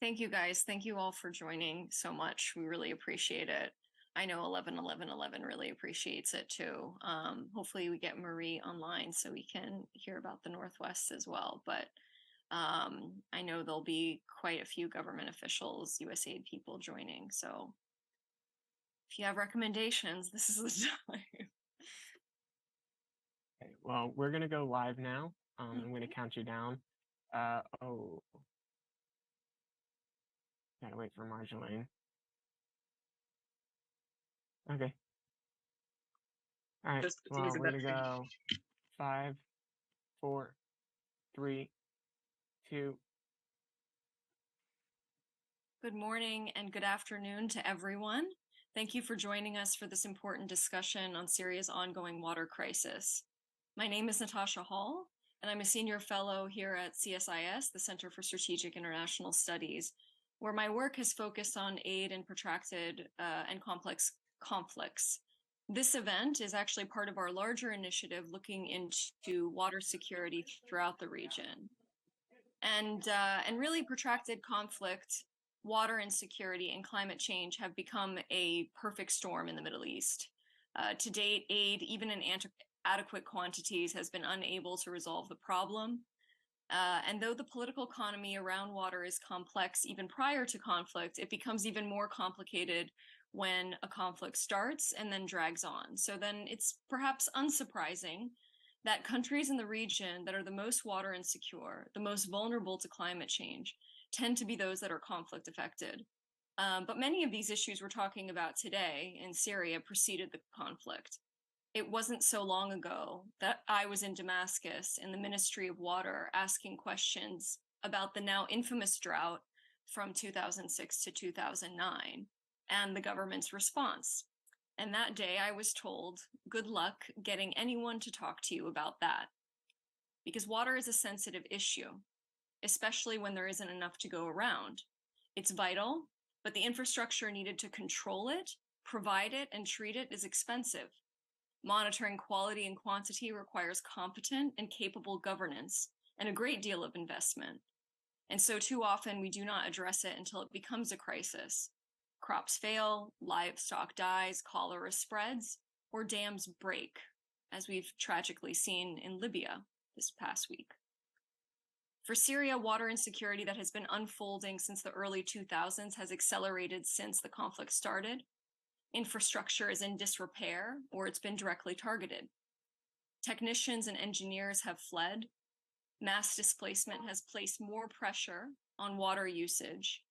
Thank you guys. Thank you all for joining so much. We really appreciate it. I know 111111 really appreciates it too. Hopefully we get Marie online so we can hear about the Northwest as well. But I know there'll be quite a few government officials, USAID people joining. So if you have recommendations, this is the time. Okay, well, we're going to go live now. I'm going to count you down. Gotta wait for Marjolaine. Okay. All right. Well, we're going to go 5, 4, 3, 2. Good morning and good afternoon to everyone. Thank you for joining us for this important discussion on Syria's ongoing water crisis. My name is Natasha Hall, and I'm a senior fellow here at CSIS, the Center for Strategic International Studies, where my work has focused on aid in protracted and complex conflicts. This event is actually part of our larger initiative looking into water security throughout the region. And really protracted conflict, water insecurity, and climate change have become a perfect storm in the Middle East. To date, aid, even in adequate quantities, has been unable to resolve the problem. And though the political economy around water is complex even prior to conflict, it becomes even more complicated when a conflict starts and then drags on. So then it's perhaps unsurprising that countries in the region that are the most water insecure, the most vulnerable to climate change, tend to be those that are conflict affected. But many of these issues we're talking about today in Syria preceded the conflict. It wasn't so long ago that I was in Damascus in the Ministry of Water asking questions about the now infamous drought from 2006 to 2009 and the government's response. And that day I was told, good luck getting anyone to talk to you about that. Because water is a sensitive issue, especially when there isn't enough to go around. It's vital, but the infrastructure needed to control it, provide it, and treat it is expensive. Monitoring quality and quantity requires competent and capable governance and a great deal of investment. And so too often we do not address it until it becomes a crisis. Crops fail, livestock dies, cholera spreads, or dams break, as we've tragically seen in Libya this past week. For Syria, water insecurity that has been unfolding since the early 2000s has accelerated since the conflict started. Infrastructure is in disrepair or it's been directly targeted. Technicians and engineers have fled. Mass displacement has placed more pressure on water usage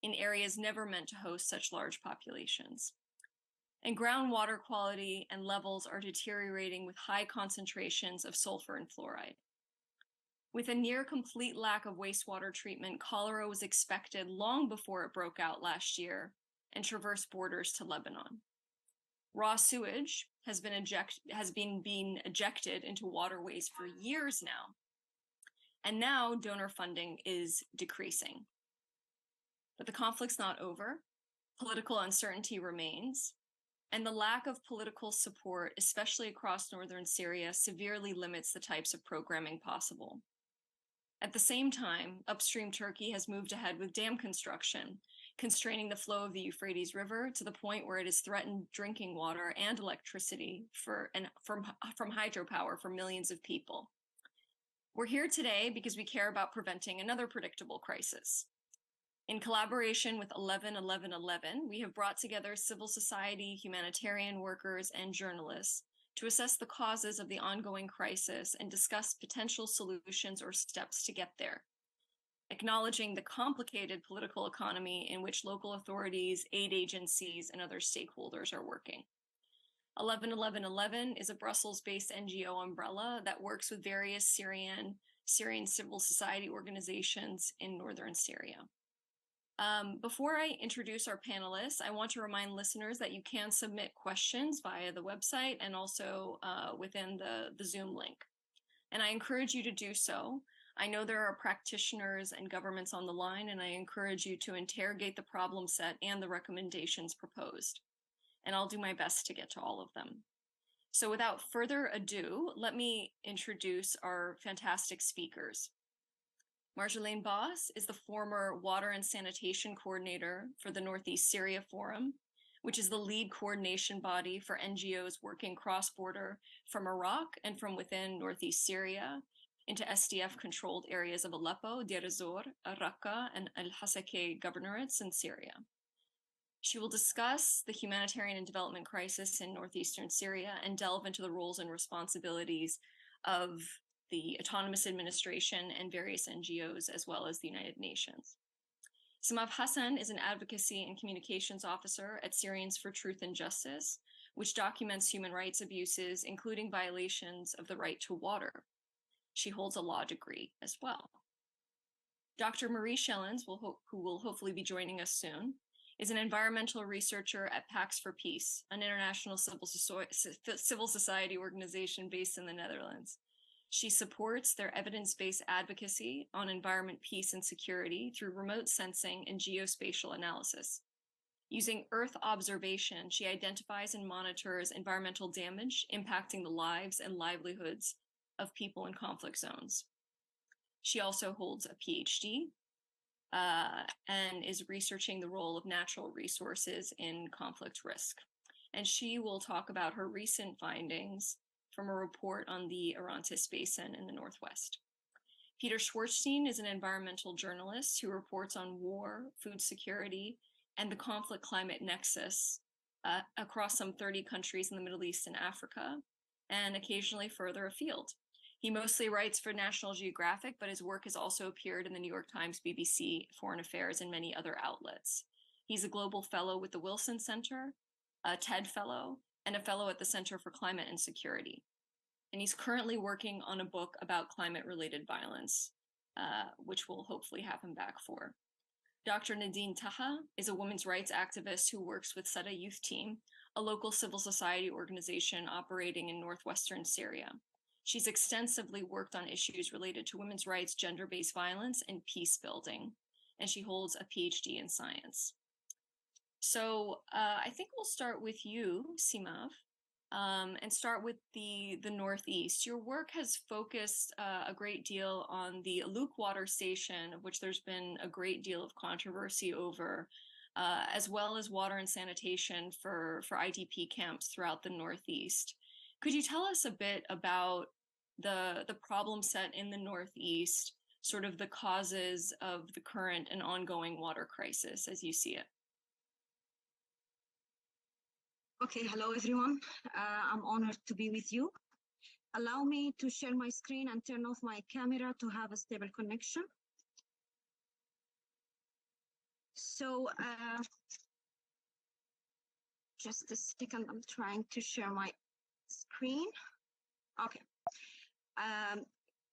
in areas never meant to host such large populations. And groundwater quality and levels are deteriorating with high concentrations of sulfur and fluoride. With a near complete lack of wastewater treatment, cholera was expected long before it broke out last year and traversed borders to Lebanon. Raw sewage has been being ejected into waterways for years now. And now donor funding is decreasing. But the conflict's not over. Political uncertainty remains. And the lack of political support, especially across northern Syria, severely limits the types of programming possible. At the same time, upstream Turkey has moved ahead with dam construction, constraining the flow of the Euphrates River to the point where it has threatened drinking water and electricity from hydropower for millions of people. We're here today because we care about preventing another predictable crisis. In collaboration with 111111, we have brought together civil society, humanitarian workers, and journalists to assess the causes of the ongoing crisis and discuss potential solutions or steps to get there. Acknowledging the complicated political economy in which local authorities, aid agencies, and other stakeholders are working. 111111 is a Brussels-based NGO umbrella that works with various Syrian civil society organizations in northern Syria. Before I introduce our panelists, I want to remind listeners that you can submit questions via the website and also within the Zoom link. And I encourage you to do so. I know there are practitioners and governments on the line, and I encourage you to interrogate the problem set and the recommendations proposed. And I'll do my best to get to all of them. So without further ado, let me introduce our fantastic speakers. Marjolaine Bos is the former Water and Sanitation Coordinator for the Northeast Syria Forum, which is the lead coordination body for NGOs working cross-border from Iraq and from within Northeast Syria into SDF-controlled areas of Aleppo, Deir ez-Zor, Raqqa, and Al-Hasakeh governorates in Syria. She will discuss the humanitarian and development crisis in northeastern Syria and delve into the roles and responsibilities of the autonomous administration and various NGOs, as well as the United Nations. Simaf Hassan is an advocacy and communications officer at Syrians for Truth and Justice, which documents human rights abuses, including violations of the right to water. She holds a law degree as well. Dr. Marie Schellens, who will hopefully be joining us soon, is an environmental researcher at Pax for Peace, an international civil society organization based in the Netherlands. She supports their evidence-based advocacy on environment, peace, and security through remote sensing and geospatial analysis. Using Earth observation, she identifies and monitors environmental damage impacting the lives and livelihoods of people in conflict zones. She also holds a PhD and is researching the role of natural resources in conflict risk. And she will talk about her recent findings from a report on the Orontes Basin in the Northwest. Peter Schwartzstein is an environmental journalist who reports on war, food security, and the conflict climate nexus across some 30 countries in the Middle East and Africa, and occasionally further afield. He mostly writes for National Geographic, but his work has also appeared in the New York Times, BBC, Foreign Affairs, and many other outlets. He's a global fellow with the Wilson Center, a TED Fellow, and a fellow at the Center for Climate and Security. And he's currently working on a book about climate-related violence, which we'll hopefully have him back for. Dr. Nadeen Taha is a women's rights activist who works with Sada Youth Team, a local civil society organization operating in northwestern Syria. She's extensively worked on issues related to women's rights, gender-based violence, and peace building, and she holds a PhD in science. So I think we'll start with you, Simaf, and start with the Northeast. Your work has focused a great deal on the Aluk water station, of which there's been a great deal of controversy over, as well as water and sanitation for IDP camps throughout the Northeast. Could you tell us a bit about the problem set in the Northeast, sort of the causes of the current and ongoing water crisis as you see it? Okay, hello everyone. I'm honored to be with you. Allow me to share my screen and turn off my camera to have a stable connection. So just a second, I'm trying to share my screen. Okay.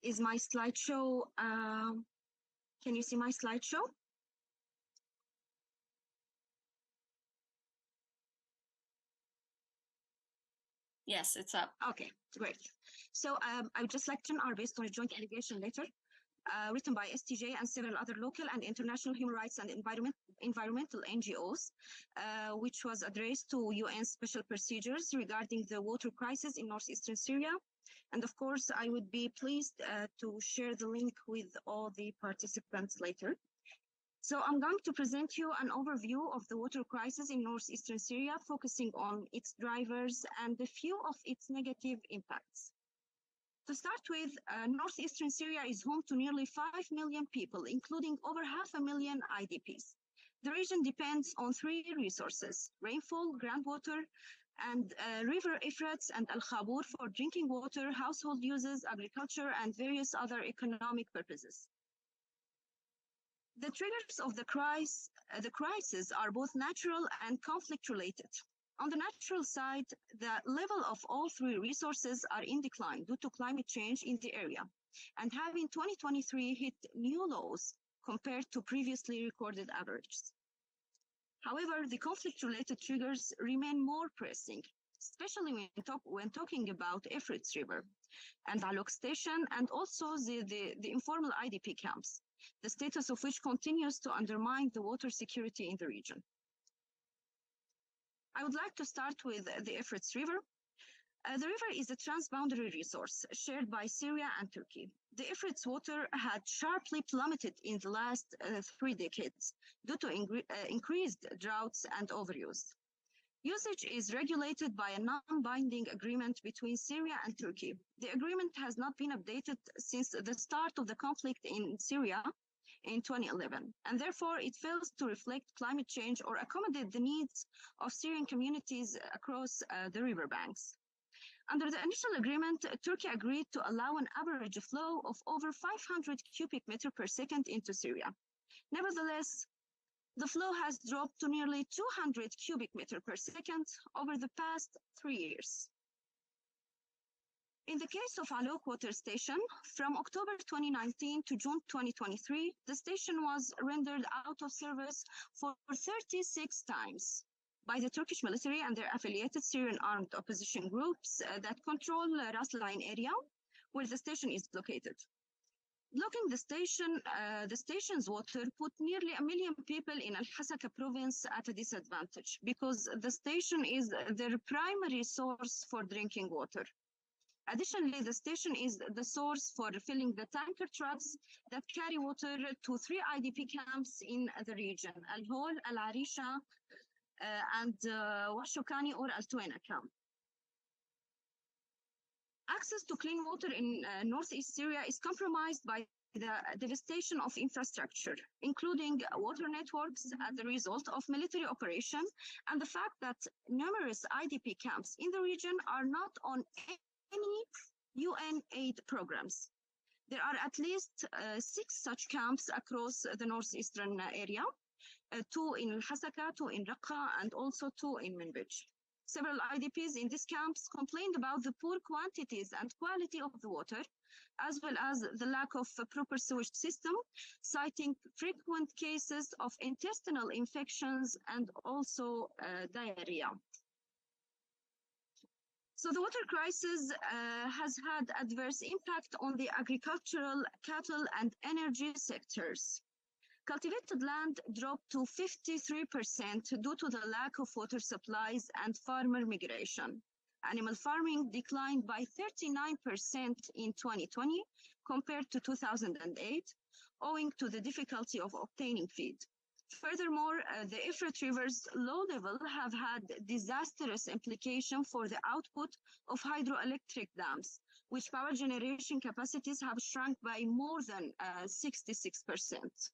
Is my slideshow, can you see my slideshow? Yes, it's up. Okay, great. So I would just like to turn our based on a joint allegation letter written by STJ and several other local and international human rights and environmental NGOs, which was addressed to UN special procedures regarding the water crisis in northeastern Syria. And of course, I would be pleased to share the link with all the participants later. So I'm going to present you an overview of the water crisis in northeastern Syria, focusing on its drivers and a few of its negative impacts. To start with, northeastern Syria is home to nearly 5 million people, including over 500,000 IDPs. The region depends on three resources: rainfall, groundwater, and river Euphrates and Al-Khabur for drinking water, household uses, agriculture, and various other economic purposes. The triggers of the crisis are both natural and conflict-related. On the natural side, the level of all three resources are in decline due to climate change in the area, and have in 2023 hit new lows compared to previously recorded averages. However, the conflict-related triggers remain more pressing, especially when talking about Euphrates River and Aluk Station, and also the informal IDP camps, the status of which continues to undermine the water security in the region. I would like to start with the Euphrates River. The river is a transboundary resource shared by Syria and Turkey. The Euphrates water had sharply plummeted in the last 3 decades due to increased droughts and overuse. Usage is regulated by a non-binding agreement between Syria and Turkey. The agreement has not been updated since the start of the conflict in Syria in 2011, and therefore it fails to reflect climate change or accommodate the needs of Syrian communities across the riverbanks. Under the initial agreement, Turkey agreed to allow an average flow of over 500 cubic meters per second into Syria. Nevertheless, the flow has dropped to nearly 200 cubic meters per second over the past 3 years. In the case of Alok Water Station, from October 2019 to June 2023, the station was rendered out of service for 36 times by the Turkish military and their affiliated Syrian armed opposition groups that control Ras Line area, where the station is located. Blocking the station's water put nearly 1 million people in Al-Hasaka province at a disadvantage because the station is their primary source for drinking water. Additionally, the station is the source for filling the tanker trucks that carry water to 3 IDP camps in the region, Al-Hol, Al-Arisha, and Washokani or Al-Tuena camp. Access to clean water in northeast Syria is compromised by the devastation of infrastructure, including water networks as a result of military operation and the fact that numerous IDP camps in the region are not on any UN aid programs. There are at least 6 such camps across the northeastern area, 2 in Al-Hasaka, 2 in Raqqa, and also 2 in Manbij. Several IDPs in these camps complained about the poor quantities and quality of the water, as well as the lack of a proper sewage system, citing frequent cases of intestinal infections and also diarrhea. So the water crisis has had adverse impact on the agricultural, cattle, and energy sectors. Cultivated land dropped to 53% due to the lack of water supplies and farmer migration. Animal farming declined by 39% in 2020 compared to 2008, owing to the difficulty of obtaining feed. Furthermore, the Euphrates River's low level have had disastrous implications for the output of hydroelectric dams, which power generation capacities have shrunk by more than 66%.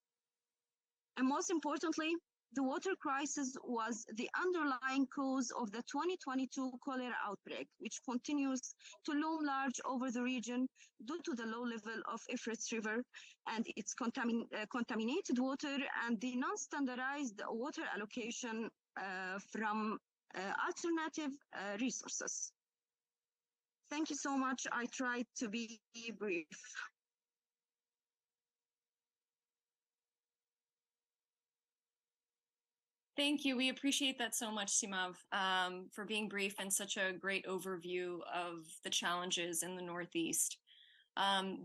And most importantly, the water crisis was the underlying cause of the 2022 cholera outbreak, which continues to loom large over the region due to the low level of Euphrates River and its contaminated water and the non-standardized water allocation from alternative resources. Thank you so much. I tried to be brief. Thank you. We appreciate that so much, Simaf, for being brief and such a great overview of the challenges in the Northeast.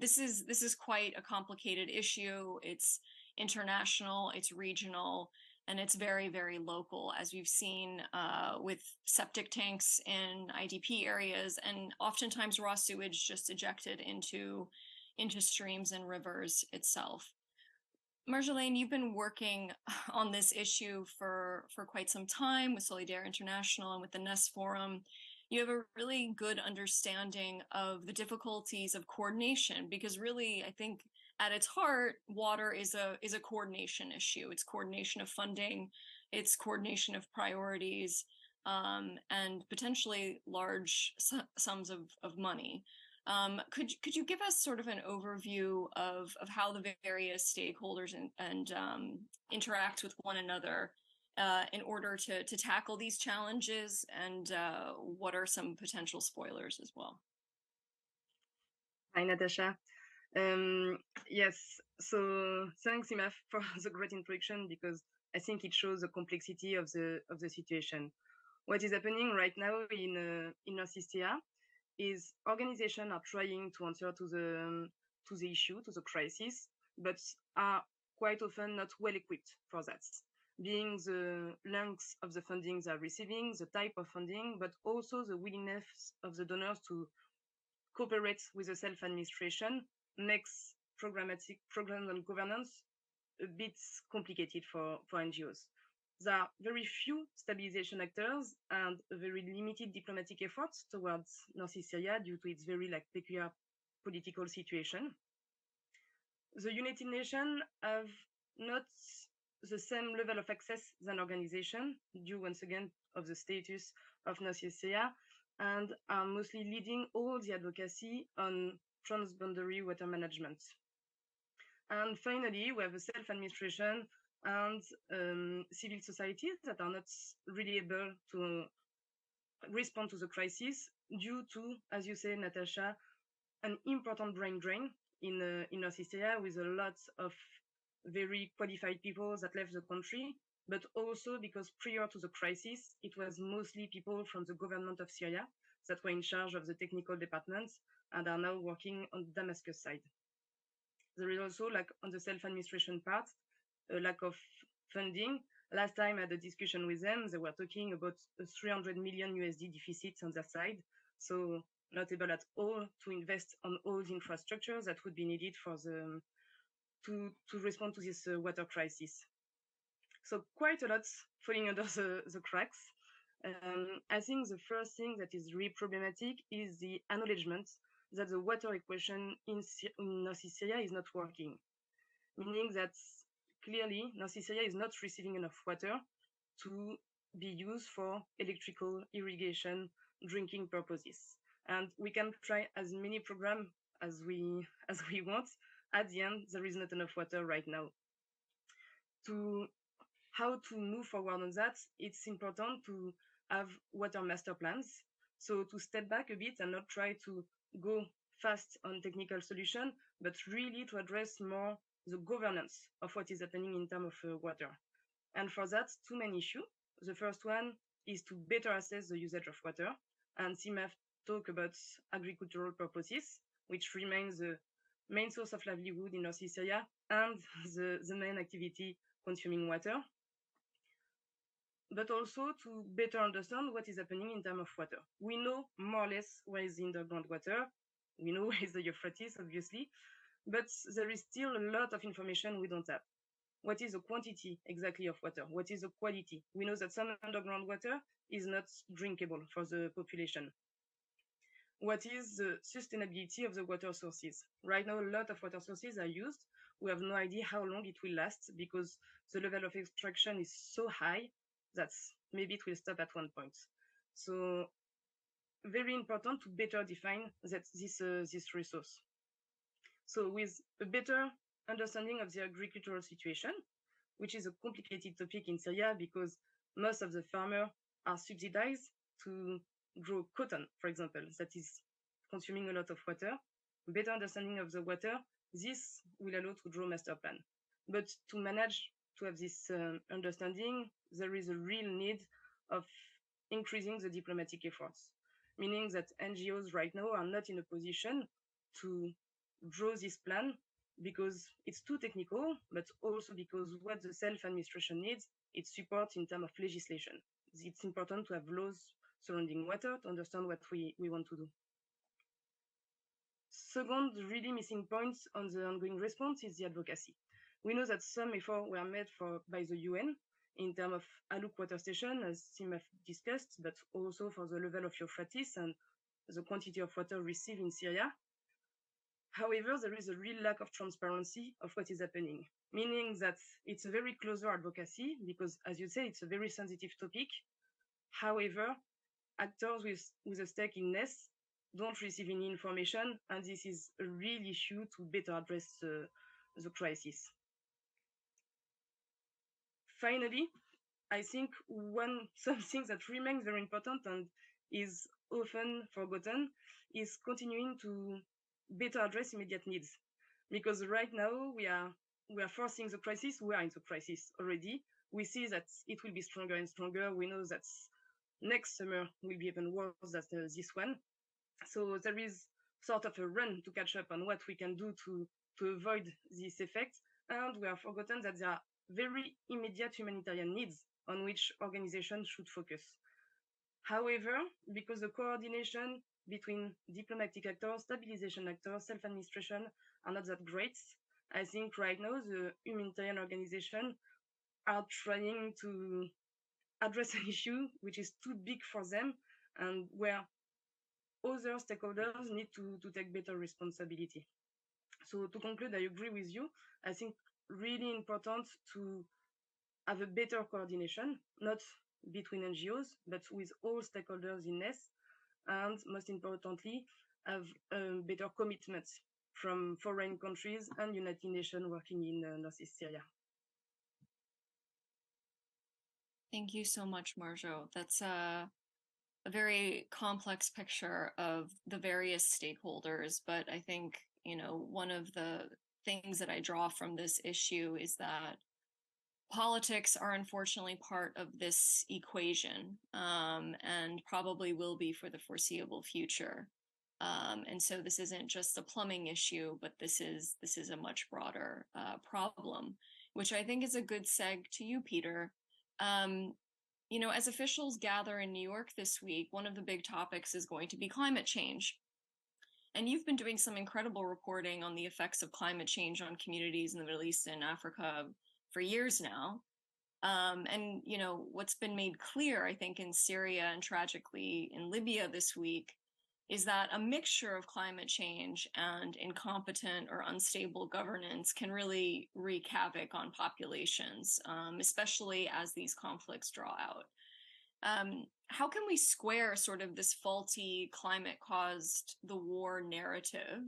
This is quite a complicated issue. It's international, it's regional, and it's very, very local, as we've seen with septic tanks in IDP areas, and oftentimes raw sewage just ejected into streams and rivers itself. Marjolaine, you've been working on this issue for quite some time with Solidaire International and with the NES Forum. You have a really good understanding of the difficulties of coordination, because really, I think at its heart, water is a coordination issue. It's coordination of funding, it's coordination of priorities, and potentially large sums of money. Could you give us sort of an overview of how the various stakeholders and interact with one another in order to tackle these challenges, and what are some potential spoilers as well? Hi, Natasha. Yes, so thanks, Simaf, for the great introduction, because I think it shows the complexity of the situation. What is happening right now in Northeast Syria is organizations are trying to answer to the issue, to the crisis, but are quite often not well equipped for that. being the length of the funding they are receiving, the type of funding, but also the willingness of the donors to cooperate with the self-administration makes programs and governance a bit complicated for NGOs. There are very few stabilization actors and a very limited diplomatic efforts towards Northeast Syria due to its very peculiar political situation. The United Nations have not the same level of access than organization due once again of the status of Northeast Syria and are mostly leading all the advocacy on transboundary water management. And finally, we have a self-administration and civil societies that are not really able to respond to the crisis due to, as you say, Natasha, an important brain drain in Northeast Syria with a lot of very qualified people that left the country, but also because prior to the crisis, it was mostly people from the government of Syria that were in charge of the technical departments and are now working on the Damascus side. There is also, on the self-administration part, a lack of funding. Last time I had a discussion with them, they were talking about a 300 million USD deficit on their side. So not able at all to invest on all the infrastructures that would be needed for to respond to this water crisis. So quite a lot falling under the cracks. I think the first thing that is really problematic is the acknowledgement that the water equation in Northeast Syria is not working, meaning that clearly Northeast Syria is not receiving enough water to be used for electrical, irrigation, drinking purposes. And we can try as many programs as we want. At the end, there is not enough water right now. How to move forward on that, it's important to have water master plans. So to step back a bit and not try to go fast on technical solution, but really to address more the governance of what is happening in terms of water. And for that, two main issues. The first one is to better assess the usage of water. And Simaf talked about agricultural purposes, which remains the main source of livelihood in Northeast Syria and the main activity consuming water. But also to better understand what is happening in terms of water. We know more or less where is the underground water. We know where is the Euphrates, obviously, but there is still a lot of information we don't have. What is the quantity exactly of water? What is the quality? We know that some underground water is not drinkable for the population. What is the sustainability of the water sources? Right now, a lot of water sources are used. We have no idea how long it will last because the level of extraction is so high that maybe it will stop at one point. So very important to better define this resource. So with a better understanding of the agricultural situation, which is a complicated topic in Syria because most of the farmers are subsidized to grow cotton, for example, that is consuming a lot of water. Better understanding of the water, this will allow to draw master plan. But to manage to have this understanding, there is a real need of increasing the diplomatic efforts, meaning that NGOs right now are not in a position to draw this plan because it's too technical, but also because what the self-administration needs, it's support in terms of legislation. It's important to have laws surrounding water to understand what we want to do. Second, really missing points on the ongoing response is the advocacy. We know that some efforts were made by the UN in terms of Aluk water station, as Simaf discussed, but also for the level of Euphrates and the quantity of water received in Syria. However, there is a real lack of transparency of what is happening, meaning that it's a very closer advocacy because, as you say, it's a very sensitive topic. However, actors with a stake in this don't receive any information, and this is a real issue to better address the crisis. Finally, I think something that remains very important and is often forgotten is continuing to better address immediate needs. Because right now we are forcing the crisis, we are in the crisis already. We see that it will be stronger and stronger. We know that next summer will be even worse than this one. So there is sort of a run to catch up on what we can do to avoid this effect. And we have forgotten that there are very immediate humanitarian needs on which organizations should focus. However, because the coordination between diplomatic actors, stabilization actors, self-administration are not that great, I think right now the humanitarian organizations are trying to address an issue which is too big for them and where other stakeholders need to take better responsibility. So to conclude, I agree with you. I think really important to have a better coordination, not between NGOs, but with all stakeholders in NES, and most importantly, have better commitments from foreign countries and United Nations working in Northeast Syria. Thank you so much, Marjo. That's a very complex picture of the various stakeholders, but I think, you know, one of the things that I draw from this issue is that politics are unfortunately part of this equation, and probably will be for the foreseeable future. And so this isn't just a plumbing issue, but this is a much broader problem, which I think is a good seg to you, Peter. You know, as officials gather in New York this week, one of the big topics is going to be climate change. And you've been doing some incredible reporting on the effects of climate change on communities in the Middle East and Africa for years now. And, you know, what's been made clear, I think, in Syria and tragically in Libya this week is that a mixture of climate change and incompetent or unstable governance can really wreak havoc on populations, especially as these conflicts draw out. How can we square sort of this faulty climate caused the war narrative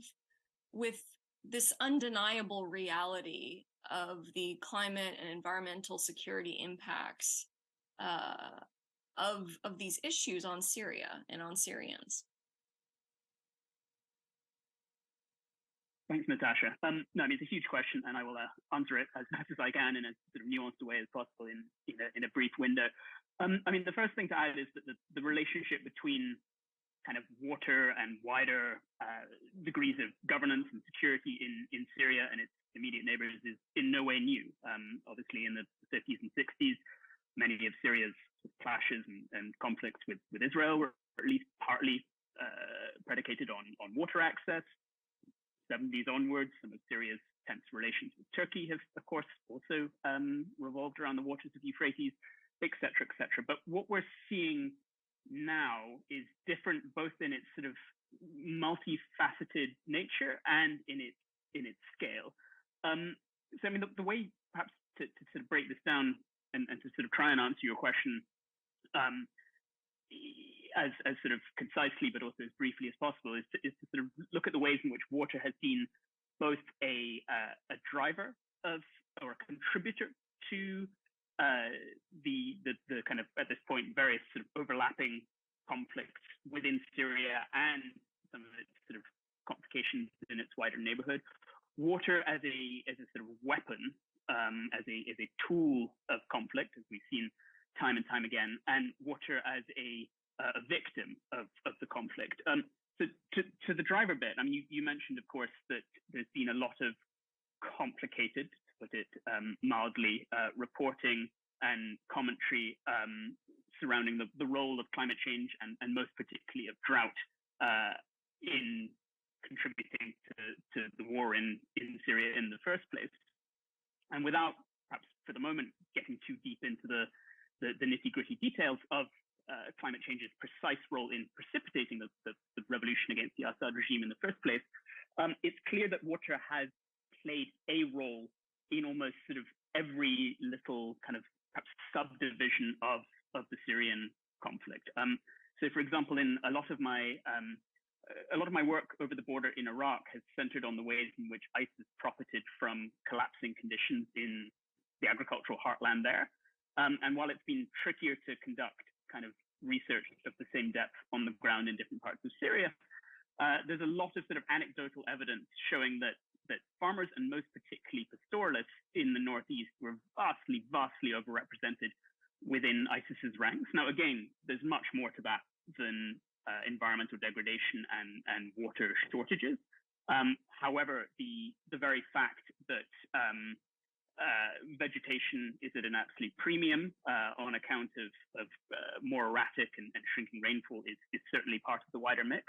with this undeniable reality of the climate and environmental security impacts of these issues on Syria and on Syrians? Thanks, Natasha. No, I mean, it's a huge question, and I will answer it as best as I can in a sort of nuanced way as possible in a brief window. I mean, the first thing to add is that the relationship between kind of water and wider degrees of governance and security in Syria and its immediate neighbors is in no way new. Obviously, in the 50s and 60s, many of Syria's clashes and conflicts with Israel were at least partly predicated on water access. 70s onwards, some of Syria's tense relations with Turkey have, of course, also revolved around the waters of Euphrates, et cetera, But what we're seeing now is different both in its sort of multifaceted nature and in its scale. So I mean, the way perhaps to sort of break this down and to sort of try and answer your question as sort of concisely but also as briefly as possible is to sort of look at the ways in which water has been both a driver of or a contributor to the kind of, at this point, various sort of overlapping conflicts within Syria and some of its sort of complications in its wider neighborhood. Water as a sort of weapon, as a tool of conflict, as we've seen time and time again, and water as a victim of the conflict. So to the driver bit, I mean, you mentioned, of course, that there's been a lot of complicated, to put it mildly, reporting and commentary surrounding the role of climate change and most particularly of drought in contributing to the war in Syria in the first place. And without perhaps for the moment getting too deep into the nitty-gritty details of climate change's precise role in precipitating the revolution against the Assad regime in the first place, it's clear that water has played a role in almost sort of every little kind of perhaps subdivision of the Syrian conflict. So, for example, in a lot of my work over the border in Iraq has centered on the ways in which ISIS profited from collapsing conditions in the agricultural heartland there. And while it's been trickier to conduct kind of research of the same depth on the ground in different parts of Syria, there's a lot of sort of anecdotal evidence showing that farmers and most particularly pastoralists in the Northeast were vastly overrepresented within ISIS's ranks. Now, again, there's much more to that than environmental degradation and water shortages. However, the very fact that vegetation is at an absolute premium on account of more erratic and shrinking rainfall is certainly part of the wider mix.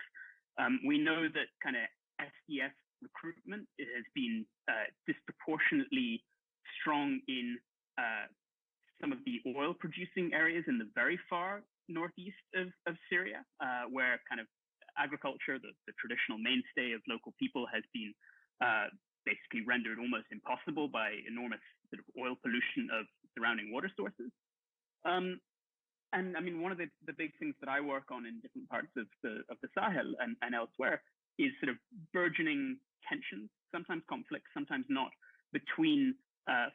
We know that kind of SDS recruitment has been disproportionately strong in some of the oil producing areas in the very far northeast of Syria, where kind of agriculture, the traditional mainstay of local people, has been basically rendered almost impossible by enormous sort of oil pollution of surrounding water sources. And I mean, one of the big things that I work on in different parts of the Sahel and elsewhere is sort of burgeoning tensions, sometimes conflicts, sometimes not, between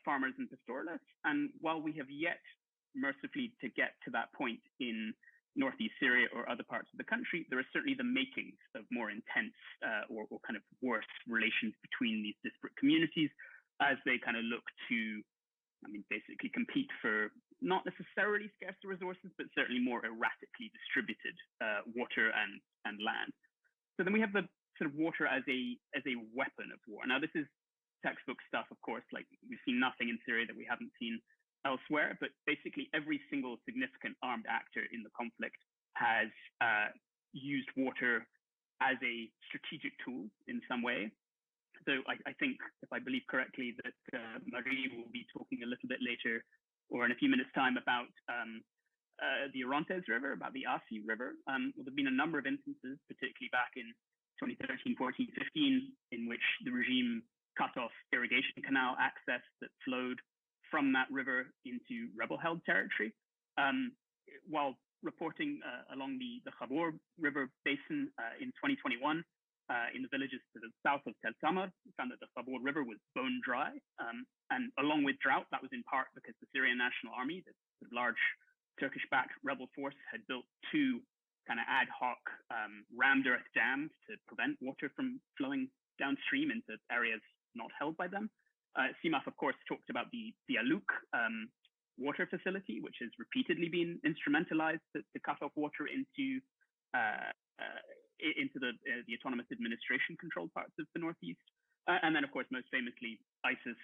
farmers and pastoralists. And while we have yet, mercifully, to get to that point in Northeast Syria or other parts of the country, there are certainly the makings of more intense or kind of worse relations between these disparate communities as they kind of look to, I mean, basically compete for not necessarily scarcer resources, but certainly more erratically distributed water and land. So then we have the sort of water as a weapon of war. Now, this is textbook stuff, of course. Like, we've seen nothing in Syria that we haven't seen elsewhere, but basically every single significant armed actor in the conflict has used water as a strategic tool in some way. So I think, if I believe correctly, that Marie will be talking a little bit later, or in a few minutes' time, about the Euphrates River, about the Asi River. Well, there have been a number of instances, particularly back in 2013, 14, 15, in which the regime cut off irrigation canal access that flowed from that river into rebel-held territory. While reporting along the Khabur River basin in 2021, in the villages to the south of Tel Tamar, we found that the Khabur River was bone dry. And along with drought, that was in part because the Syrian National Army, the large Turkish-backed rebel force, had built two kind of ad hoc rammed earth dams to prevent water from flowing downstream into areas not held by them. Simaf, of course, talked about the Aluk water facility, which has repeatedly been instrumentalized to cut off water into the autonomous administration controlled parts of the Northeast. And then, of course, most famously, ISIS,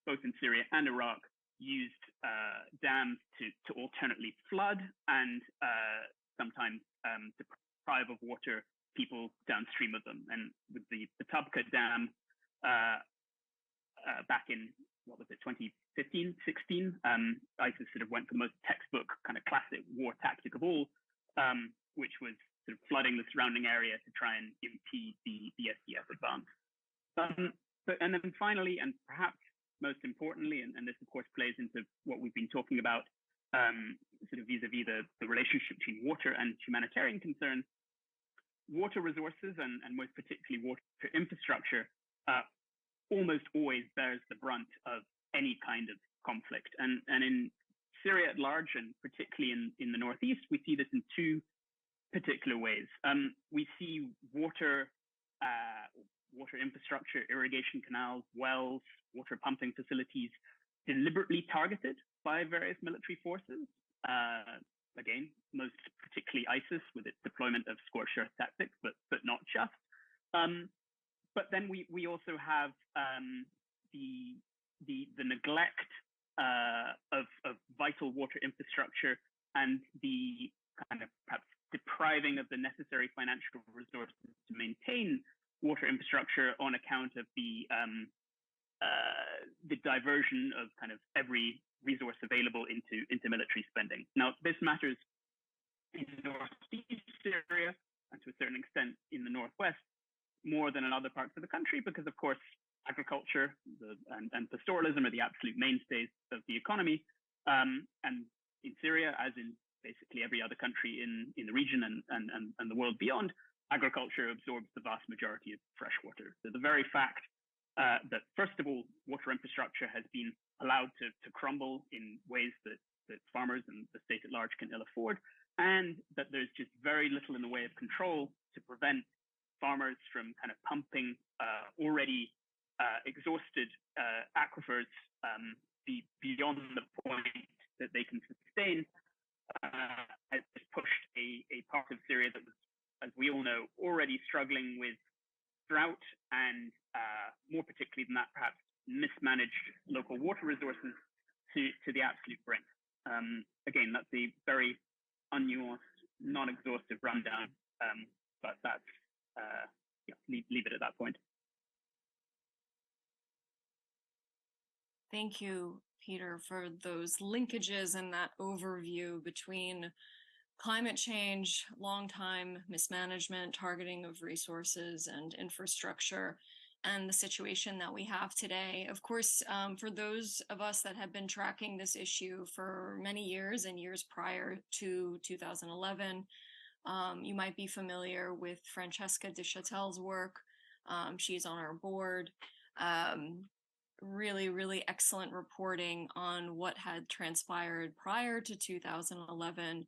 both in Syria and Iraq, used dams to alternately flood and sometimes deprive of water people downstream of them. And with the Tabqa Dam back in, what was it, 2015, 16, ISIS sort of went for the most textbook kind of classic war tactic of all, which was sort of flooding the surrounding area to try and impede the SDF advance. And then finally, and perhaps most importantly, and this of course plays into what we've been talking about, sort of vis-a-vis the relationship between water and humanitarian concerns, water resources and most particularly water infrastructure almost always bears the brunt of any kind of conflict. And in Syria at large, and particularly in the Northeast, we see this in two particular ways. We see water infrastructure, irrigation canals, wells, water pumping facilities deliberately targeted by various military forces. Again, most particularly ISIS with its deployment of scorched earth tactics, but not just. But then we also have the neglect of vital water infrastructure and the kind of perhaps depriving of the necessary financial resources to maintain water infrastructure on account of the diversion of kind of every resource available into military spending. Now, this matters in Northeast Syria and to a certain extent in the Northwest more than in other parts of the country, because of course agriculture and pastoralism are the absolute mainstays of the economy. And in Syria, as in basically every other country in the region and the world beyond, agriculture absorbs the vast majority of fresh water. So the very fact that, first of all, water infrastructure has been allowed to crumble in ways that farmers and the state at large can ill afford, and that there's just very little in the way of control to prevent farmers from kind of pumping already exhausted aquifers beyond the point that they can sustain, has pushed a part of Syria that was, as we all know, already struggling with drought and more particularly than that, perhaps mismanaged local water resources to the absolute brink. Again, that's a very unnuanced, non-exhaustive rundown, but that's leave it at that point. Thank you, Peter, for those linkages and that overview between climate change, long-time mismanagement, targeting of resources and infrastructure, and the situation that we have today. Of course, for those of us that have been tracking this issue for many years and years prior to 2011, you might be familiar with Francesca de Chatel's work. She's on our board. Really, really excellent reporting on what had transpired prior to 2011,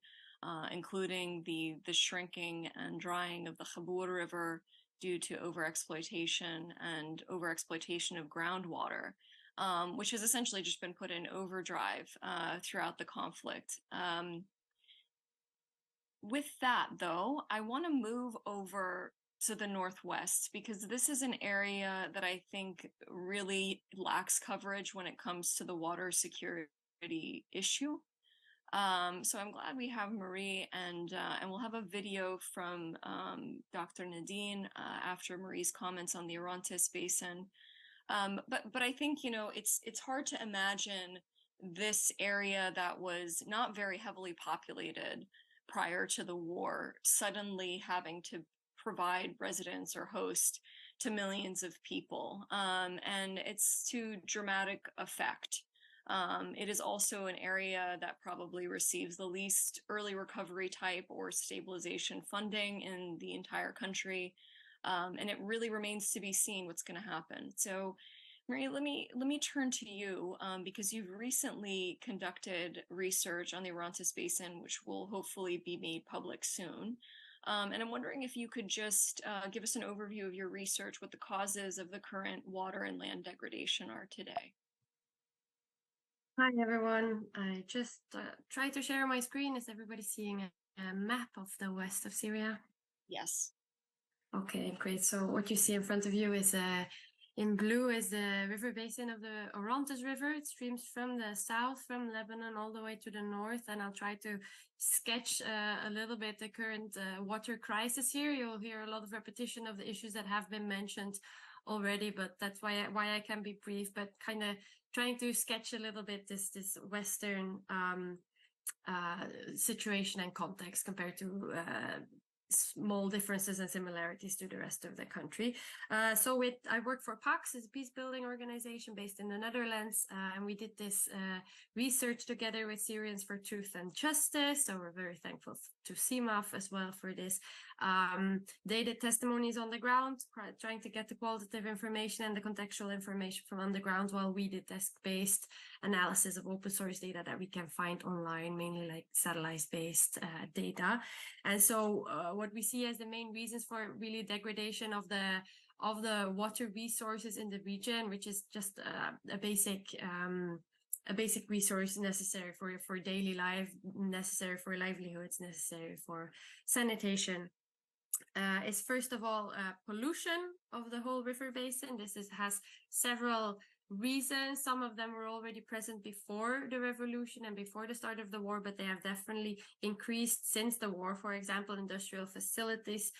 including the shrinking and drying of the Waterborne River due to overexploitation of groundwater, which has essentially just been put in overdrive throughout the conflict. With that, though, I want to move over to the Northwest, because this is an area that I think really lacks coverage when it comes to the water security issue. So I'm glad we have Marie, and we'll have a video from Dr. Nadeen after Marie's comments on the Euphrates Basin. But I think, you know, it's hard to imagine this area that was not very heavily populated prior to the war suddenly having to provide residence or host to millions of people, and it's to dramatic effect. It is also an area that probably receives the least early recovery type or stabilization funding in the entire country, and it really remains to be seen what's going to happen. So, Marie, let me turn to you, because you've recently conducted research on the Euphrates Basin, which will hopefully be made public soon. And I'm wondering if you could just give us an overview of your research, what the causes of the current water and land degradation are today. Hi, everyone. I just tried to share my screen. Is everybody seeing a map of the west of Syria? Yes. Okay, great. So what you see in front of you is in blue is the river basin of the Euphrates River. It streams from the south, from Lebanon, all the way to the north. And I'll try to sketch a little bit the current water crisis here. You'll hear a lot of repetition of the issues that have been mentioned already, but that's why I can be brief, but kind of trying to sketch a little bit this Western situation and context compared to small differences and similarities to the rest of the country. I work for PAX, it's a peace building organization based in the Netherlands, and we did this research together with Syrians for Truth and Justice. So we're very thankful to Simaf as well for this. They did testimonies on the ground, trying to get the qualitative information and the contextual information from on the ground, while we did desk-based analysis of open source data that we can find online, mainly like satellite-based data. And so what we see as the main reasons for really degradation of the water resources in the region, which is just a basic resource necessary for daily life, necessary for livelihoods, necessary for sanitation, is first of all pollution of the whole river basin. This has several reasons. Some of them were already present before the revolution and before the start of the war, but they have definitely increased since the war. For example, industrial facilities.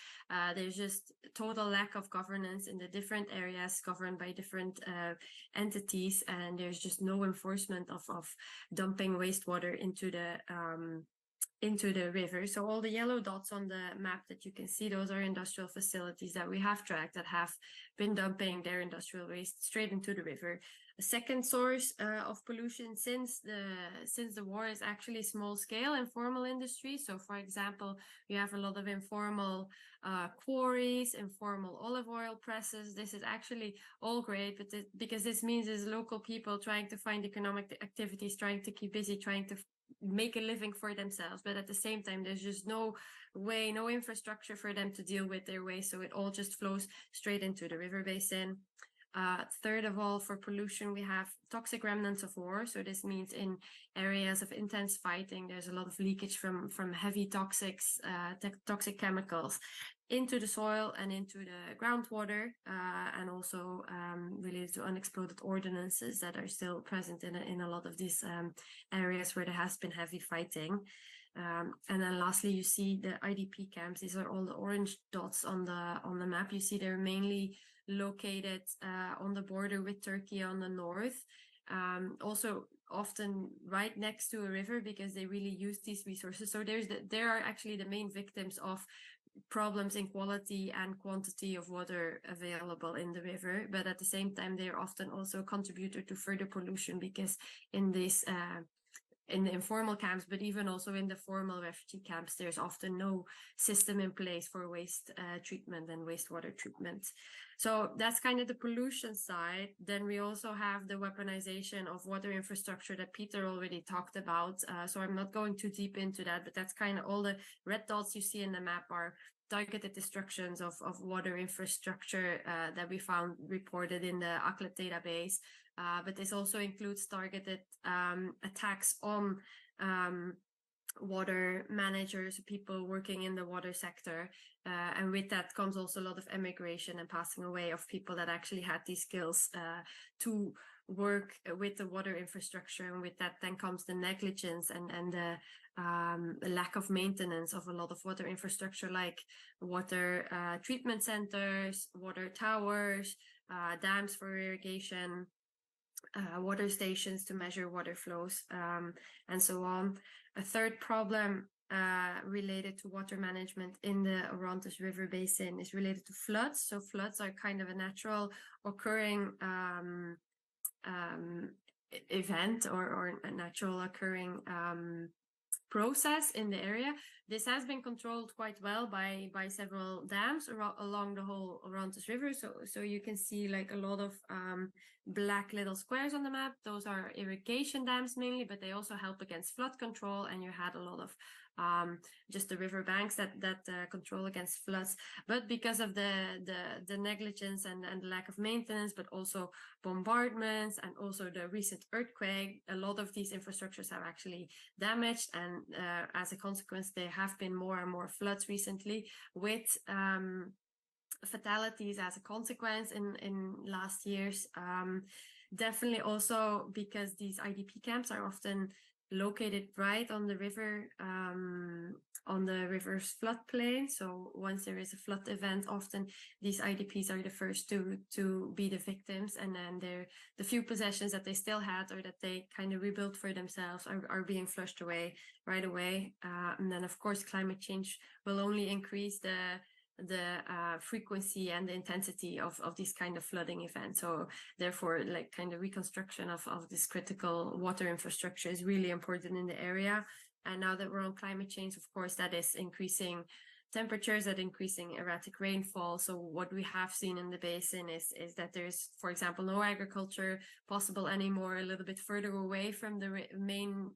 There's just total lack of governance in the different areas governed by different entities, and there's just no enforcement of dumping wastewater into the river. So all the yellow dots on the map that you can see, those are industrial facilities that we have tracked that have been dumping their industrial waste straight into the river. A second source of pollution since the war is actually small scale informal industry. So for example, we have a lot of informal quarries, informal olive oil presses. This is actually all great, but because this means is local people trying to find economic activities, trying to keep busy, trying to make a living for themselves, but at the same time there's just no way, no infrastructure for them to deal with their waste, so it all just flows straight into the river basin. Third of all, for pollution, we have toxic remnants of war. So this means in areas of intense fighting, there's a lot of leakage from heavy toxic chemicals into the soil and into the groundwater, and also related to unexploded ordnances that are still present in a lot of these areas where there has been heavy fighting. And then lastly, you see the IDP camps. These are all the orange dots on the map. You see they're mainly located on the border with Turkey on the north, also often right next to a river because they really use these resources. So there are actually the main victims of problems in quality and quantity of water available in the river, but at the same time they're often also a contributor to further pollution because in this in the informal camps, but even also in the formal refugee camps, there's often no system in place for waste treatment and wastewater treatment. So that's kind of the pollution side. Then we also have the weaponization of water infrastructure that Peter already talked about. So I'm not going too deep into that, but that's kind of all the red dots you see in the map are targeted destructions of water infrastructure that we found reported in the acclaimed database. But this also includes targeted attacks on water managers, people working in the water sector. And with that comes also a lot of emigration and passing away of people that actually had these skills to work with the water infrastructure. And with that then comes the negligence and the lack of maintenance of a lot of water infrastructure, like water treatment centers, water towers, dams for irrigation, water stations to measure water flows, and so on. A third problem related to water management in the Orontes River Basin is related to floods. So floods are kind of a natural occurring event or a natural occurring process in the area. This has been controlled quite well by several dams along the whole Orontes River. So you can see like a lot of black little squares on the map. Those are irrigation dams mainly, but they also help against flood control. And you had a lot of just the river banks that control against floods. But because of the negligence and the lack of maintenance, but also bombardments and also the recent earthquake, a lot of these infrastructures have actually damaged. And as a consequence, there have been more and more floods recently with fatalities as a consequence in last years. Definitely also because these IDP camps are often located right on the river, on the river's floodplain. So once there is a flood event, often these IDPs are the first to be the victims, and then the few possessions that they still had or that they kind of rebuilt for themselves are being flushed away right away. And then of course climate change will only increase the frequency and the intensity of these kind of flooding events. So therefore, like kind of reconstruction of this critical water infrastructure is really important in the area. And now that we're on climate change, of course, that is increasing temperatures, that increasing erratic rainfall. So what we have seen in the basin is that there's, for example, no agriculture possible anymore. A little bit further away from the main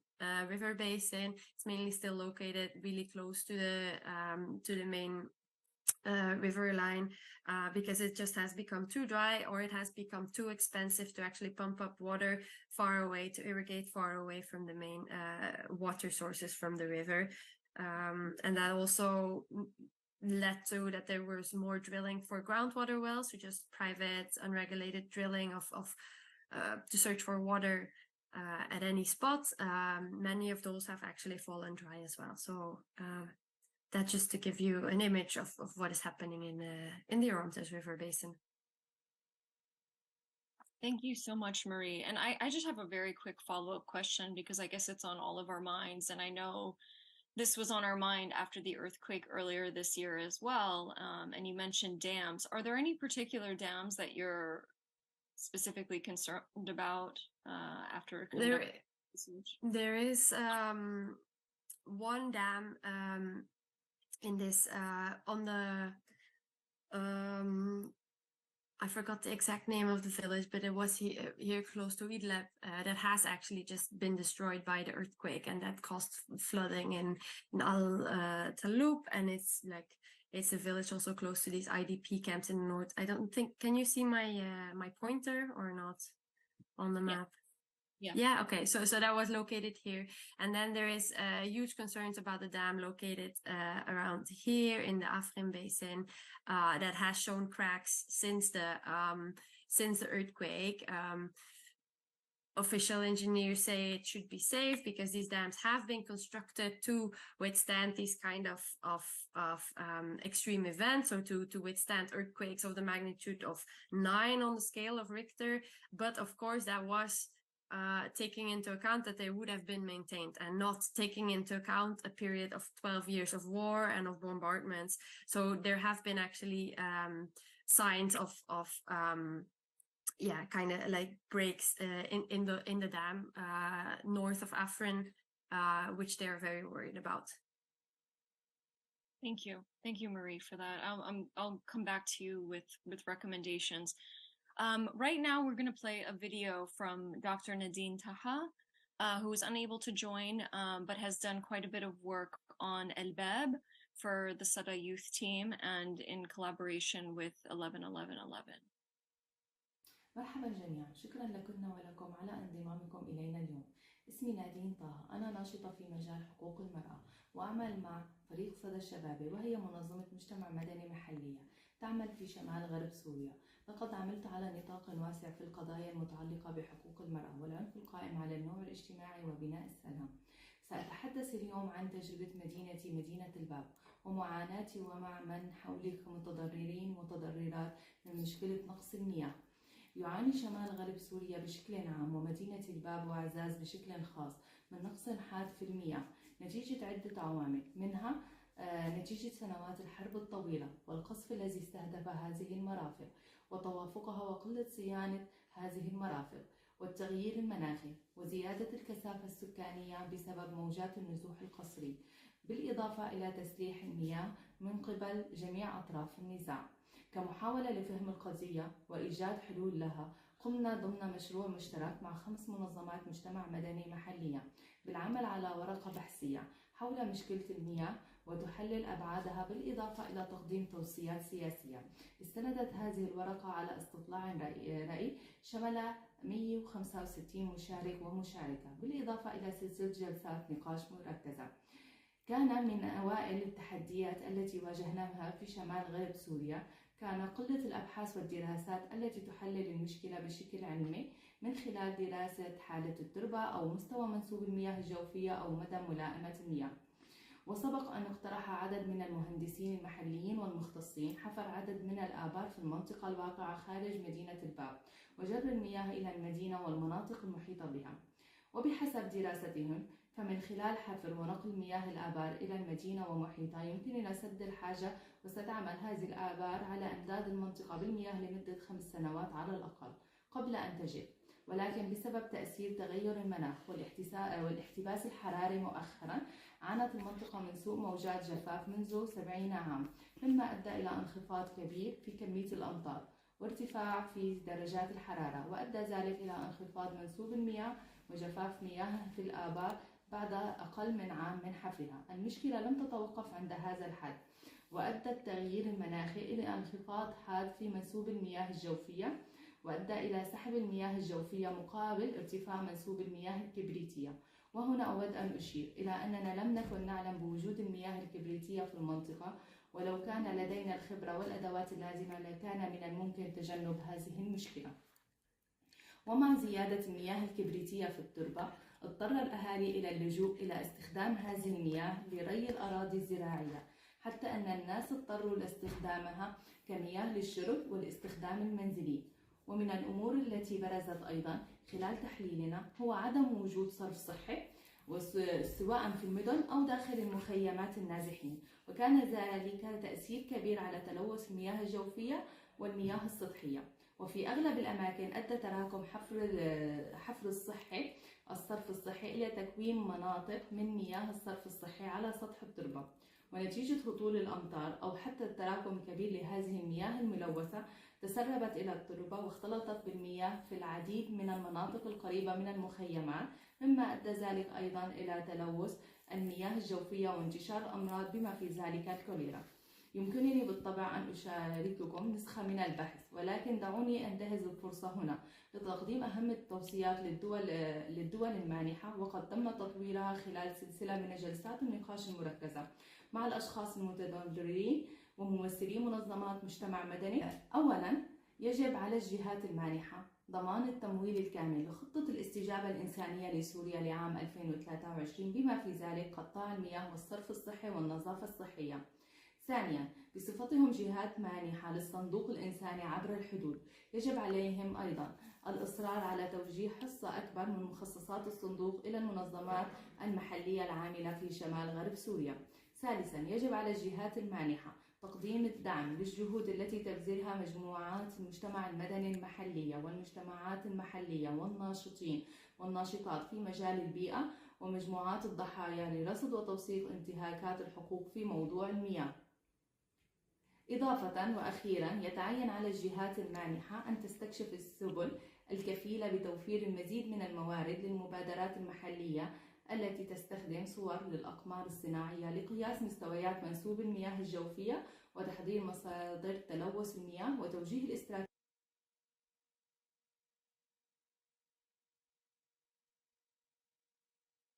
river basin, it's mainly still located really close to the main river line, because it just has become too dry, or it has become too expensive to actually pump up water far away, to irrigate far away from the main water sources from the river. And that also led to that there was more drilling for groundwater wells, so just private unregulated drilling of to search for water at any spot. Many of those have actually fallen dry as well. So that's just to give you an image of what is happening in the Orontes River Basin. Thank you so much, Marie. And I just have a very quick follow-up question, because I guess it's on all of our minds. And I know this was on our mind after the earthquake earlier this year as well. And you mentioned dams. Are there any particular dams that you're specifically concerned about after conducting research? There is one dam in this on the I forgot the exact name of the village, but it was here close to Idlib, that has actually just been destroyed by the earthquake, and that caused flooding in Al Taloub, and it's like It's a village also close to these IDP camps in the north. I don't think, can you see my pointer or not on the map? Yeah, okay. So that was located here. And then there is huge concerns about the dam located around here in the Afrin Basin that has shown cracks since the earthquake. Official engineers say it should be safe because these dams have been constructed to withstand these kind of extreme events, or to withstand earthquakes of the magnitude of 9 on the scale of Richter. But of course, that was taking into account that they would have been maintained, and not taking into account a period of 12 years of war and of bombardments. So there have been actually signs of kind of like breaks in the dam north of Afrin, which they're very worried about. Thank you, Marie, for that. I'll come back to you with recommendations. Right now, we're going to play a video from Dr. Nadeen Taha, who is unable to join, but has done quite a bit of work on El Bab for the Sada Youth Team and in collaboration with 11-11-11. مرحبا جميعا، شكرا لكن ولكم على انضمامكم إلينا اليوم. اسمي نادين طه، أنا ناشطة في مجال حقوق المرأة وأعمل مع فريق صدى الشباب، وهي منظمة مجتمع مدني محلية تعمل في شمال غرب سوريا. لقد عملت على نطاق واسع في القضايا المتعلقة بحقوق المرأة والعنف القائم على النوع الاجتماعي وبناء السلام. سأتحدث اليوم عن تجربة مدينتي مدينة الباب ومعاناتي ومع من حولي كمتضررين ومتضررات من مشكلة نقص المياه. يعاني شمال غرب سوريا بشكل عام ومدينة الباب وعزاز بشكل خاص من نقص حاد في المياه نتيجة عدة عوامل، منها نتيجة سنوات الحرب الطويلة والقصف الذي استهدف هذه المرافق وتوافقها وقلة صيانة هذه المرافق، والتغيير المناخي وزيادة الكثافة السكانية بسبب موجات النزوح القسري، بالإضافة إلى تسليح المياه من قبل جميع أطراف النزاع. كمحاولة لفهم القضية وإيجاد حلول لها، قمنا ضمن مشروع مشترك مع 5 منظمات مجتمع مدني محلية بالعمل على ورقة بحثية حول مشكلة المياه وتحلل أبعادها، بالإضافة إلى تقديم توصيات سياسية. استندت هذه الورقة على استطلاع رأي شمل 165 مشارك ومشاركة، بالإضافة إلى سلسلة جلسات نقاش مركزة. كان من أوائل التحديات التي واجهناها في شمال غرب سوريا كان قلة الأبحاث والدراسات التي تحلل المشكلة بشكل علمي من خلال دراسة حالة التربة أو مستوى منسوب المياه الجوفية أو مدى ملائمة المياه. وسبق أن اقترح عدد من المهندسين المحليين والمختصين حفر عدد من الآبار في المنطقة الواقعة خارج مدينة الباب وجر المياه إلى المدينة والمناطق المحيطة بها. وبحسب دراستهم فمن خلال حفر ونقل مياه الآبار إلى المدينة ومحيطها يمكننا سد الحاجة، وستعمل هذه الآبار على إمداد المنطقة بالمياه لمدة 5 سنوات على الأقل قبل أن تجف. ولكن بسبب تأثير تغير المناخ والاحتباس الحراري مؤخرا عانت المنطقة من سوء موجات جفاف منذ 70 عام، مما أدى إلى انخفاض كبير في كمية الأمطار وارتفاع في درجات الحرارة، وأدى ذلك إلى انخفاض منسوب المياه وجفاف مياه في الآبار بعد أقل من عام من حفرها. المشكلة لم تتوقف عند هذا الحد، وأدى التغيير المناخي إلى انخفاض حاد في منسوب المياه الجوفية، وأدى إلى سحب المياه الجوفية مقابل ارتفاع منسوب المياه الكبريتية. وهنا أود أن أشير إلى أننا لم نكن نعلم بوجود المياه الكبريتية في المنطقة، ولو كان لدينا الخبرة والأدوات اللازمة لكان من الممكن تجنب هذه المشكلة. ومع زيادة المياه الكبريتية في التربة اضطر الأهالي إلى اللجوء إلى استخدام هذه المياه لري الأراضي الزراعية، حتى أن الناس اضطروا لاستخدامها كمياه للشرب والاستخدام المنزلي. ومن الأمور التي برزت أيضا خلال تحليلنا هو عدم وجود صرف صحي سواء في المدن أو داخل المخيمات النازحين، وكان ذلك تأثير كبير على تلوث المياه الجوفية والمياه السطحية. وفي أغلب الأماكن أدى تراكم حفر الصرف الصحي إلى تكوين مناطق من مياه الصرف الصحي على سطح التربة، ونتيجة هطول الأمطار أو حتى التراكم الكبير لهذه المياه الملوثة تسربت إلى التربة واختلطت بالمياه في العديد من المناطق القريبة من المخيمات، مما أدى ذلك أيضا إلى تلوث المياه الجوفية وانتشار أمراض بما في ذلك الكوليرا. يمكنني بالطبع أن أشارككم نسخة من البحث، ولكن دعوني أنتهز الفرصة هنا لتقديم أهم التوصيات للدول المانحة، وقد تم تطويرها خلال سلسلة من جلسات النقاش المركزة مع الأشخاص المتضررين وممثلي منظمات مجتمع مدني. أولاً، يجب على الجهات المانحة ضمان التمويل الكامل لخطة الاستجابة الإنسانية لسوريا لعام 2023 بما في ذلك قطاع المياه والصرف الصحي والنظافة الصحية. ثانياً، بصفتهم جهات مانحة للصندوق الإنساني عبر الحدود، يجب عليهم أيضاً الإصرار على توجيه حصة أكبر من مخصصات الصندوق إلى المنظمات المحلية العاملة في شمال غرب سوريا. ثالثاً، يجب على الجهات المانحة تقديم الدعم للجهود التي تبذلها مجموعات المجتمع المدني المحلية والمجتمعات المحلية والناشطين والناشطات في مجال البيئة ومجموعات الضحايا لرصد وتوثيق انتهاكات الحقوق في موضوع المياه. إضافة وأخيرا، يتعين على الجهات المانحة أن تستكشف السبل الكفيلة بتوفير المزيد من الموارد للمبادرات المحلية التي تستخدم صور للأقمار الصناعية لقياس مستويات منسوب المياه الجوفية وتحضير مصادر تلوث المياه وتوجيه الاستراتيجية.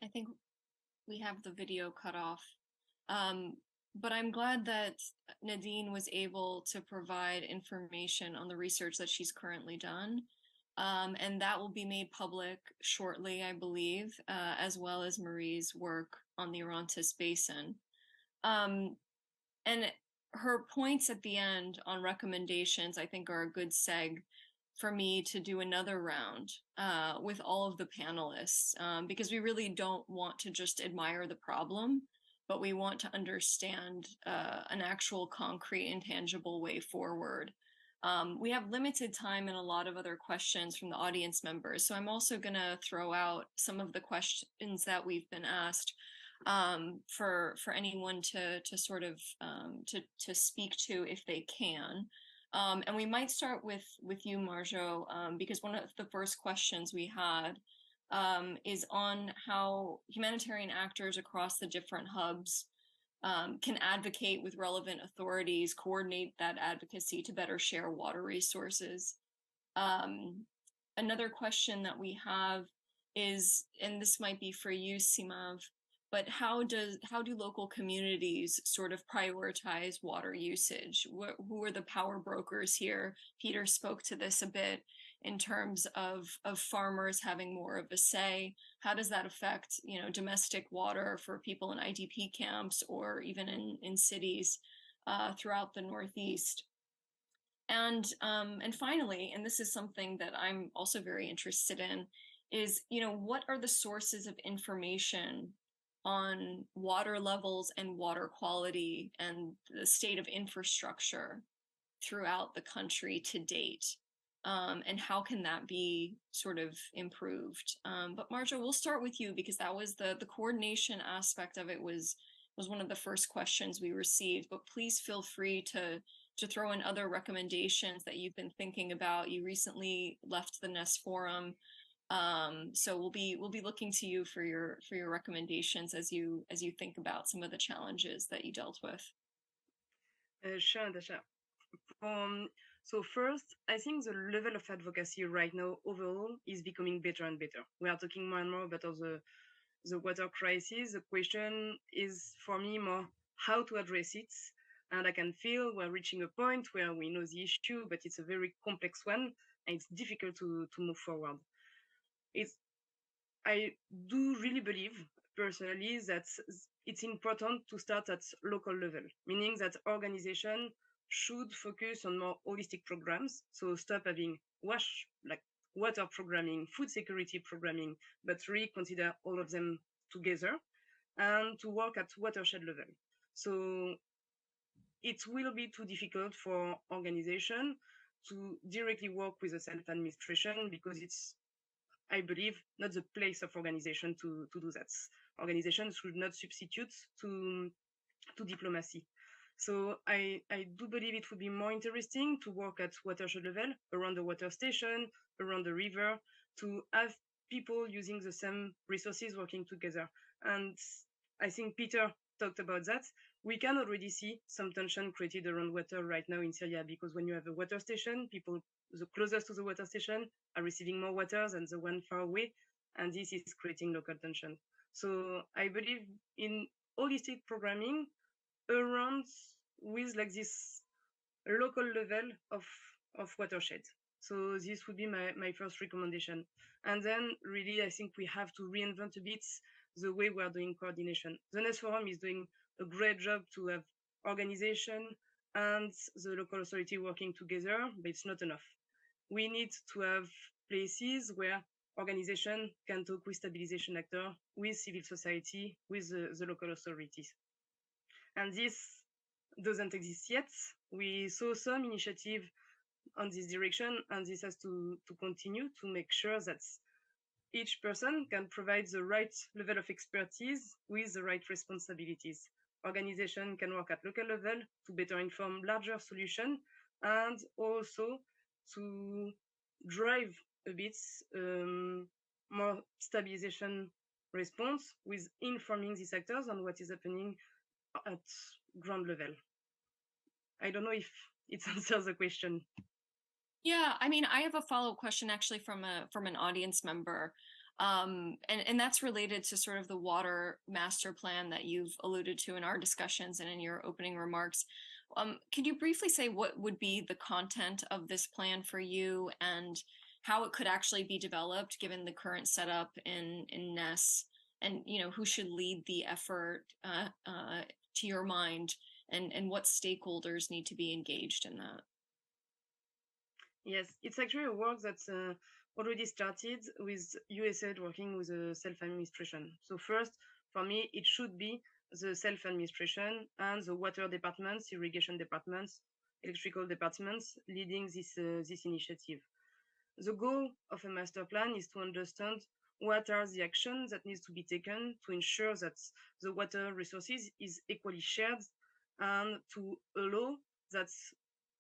I think we have the video cut off. But I'm glad that Nadeen was able to provide information on the research that she's currently done. And that will be made public shortly, I believe, as well as Marie's work on the Orontes Basin. And her points at the end on recommendations, I think, are a good seg for me to do another round with all of the panelists, because we really don't want to just admire the problem, but we want to understand an actual concrete and tangible way forward. We have limited time and a lot of other questions from the audience members, so I'm also going to throw out some of the questions that we've been asked for anyone to sort of to speak to if they can. And we might start with you, Marjo, because one of the first questions we had is on how humanitarian actors across the different hubs can advocate with relevant authorities, coordinate that advocacy to better share water resources. Another question that we have is, and this might be for you, Simaf, but how do local communities sort of prioritize water usage? Who are the power brokers here? Peter spoke to this a bit in terms of farmers having more of a say. How does that affect, domestic water for people in IDP camps or even in cities throughout the Northeast? And finally, and this is something that I'm also very interested in, is, what are the sources of information on water levels and water quality and the state of infrastructure throughout the country to date? And how can that be sort of improved? But Marjo, we'll start with you because that was the coordination aspect of it was one of the first questions we received, but please feel free to throw in other recommendations that you've been thinking about. You recently left the NES Forum. So we'll be looking to you for your recommendations as you think about some of the challenges that you dealt with. Sure, Natasha. So first, I think the level of advocacy right now overall is becoming better and better. We are talking more and more about the water crisis. The question is for me more how to address it. And I can feel we're reaching a point where we know the issue, but it's a very complex one and it's difficult to move forward. I do really believe personally that it's important to start at local level, meaning that organization should focus on more holistic programs. So stop having water programming, food security programming, but really consider all of them together and to work at watershed level. So it will be too difficult for organization to directly work with the self-administration because it's, I believe, not the place of organization to do that. Organizations should not substitute to diplomacy. So I do believe it would be more interesting to work at watershed level, around the water station, around the river, to have people using the same resources working together. And I think Peter talked about that. We can already see some tension created around water right now in Syria, because when you have a water station, people the closest to the water station are receiving more water than the one far away, and this is creating local tension. So I believe in holistic programming around with like this local level of watershed. So this would be my first recommendation. And then really, I think we have to reinvent a bit the way we are doing coordination. The NES Forum is doing a great job to have organization and the local authority working together, but it's not enough. We need to have places where organization can talk with stabilization actors, with civil society, with the local authorities. And this doesn't exist yet. We saw some initiative on this direction, and this has to continue to make sure that each person can provide the right level of expertise with the right responsibilities. Organization can work at local level to better inform larger solution, and also to drive a bit more stabilization response with informing these actors on what is happening at ground level. I don't know if it answers the question. Yeah, I mean, I have a follow-up question actually from an audience member. And that's related to sort of the water master plan that you've alluded to in our discussions and in your opening remarks. Could you briefly say what would be the content of this plan for you and how it could actually be developed given the current setup in NES, and who should lead the effort to your mind, and what stakeholders need to be engaged in that? Yes, it's actually a work that's already started with USAID working with the self-administration. So first, for me, it should be the self-administration and the water departments, irrigation departments, electrical departments leading this initiative. The goal of a master plan is to understand what are the actions that needs to be taken to ensure that the water resources is equally shared, and to allow that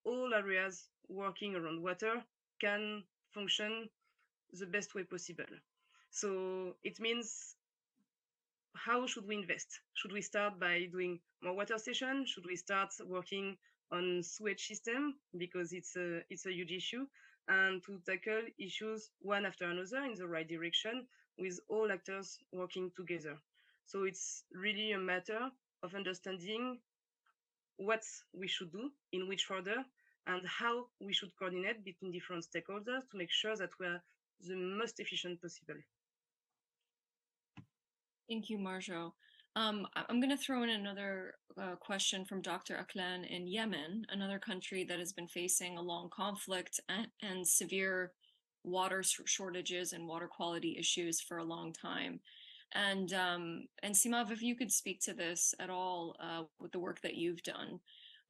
all areas working around water can function the best way possible. So it means, how should we invest? Should we start by doing more water stations? Should we start working on sewage system, because it's a huge issue, and to tackle issues one after another in the right direction with all actors working together? So it's really a matter of understanding what we should do, in which order, and how we should coordinate between different stakeholders to make sure that we are the most efficient possible. Thank you, Marjo. I'm going to throw in another question from Dr. Aklan in Yemen, another country that has been facing a long conflict and severe water shortages and water quality issues for a long time. And Simaf, if you could speak to this at all with the work that you've done.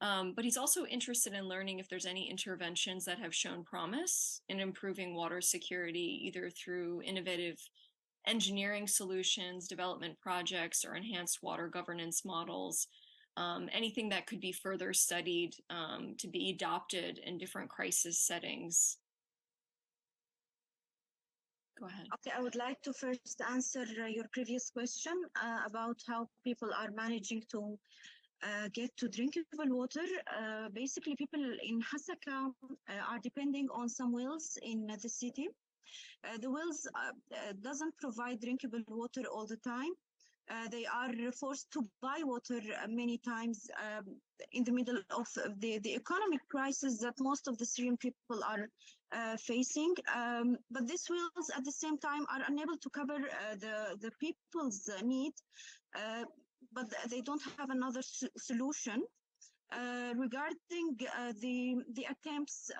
But he's also interested in learning if there's any interventions that have shown promise in improving water security, either through innovative engineering solutions, development projects, or enhanced water governance models, anything that could be further studied to be adopted in different crisis settings. Go ahead. Okay, I would like to first answer your previous question about how people are managing to get to drinkable water. Basically, people in Hasaka are depending on some wells in the city. The wells doesn't provide drinkable water all the time. They are forced to buy water many times in the middle of the economic crisis that most of the Syrian people are facing. But these wells at the same time are unable to cover the people's need, but they don't have another solution. Regarding the attempts,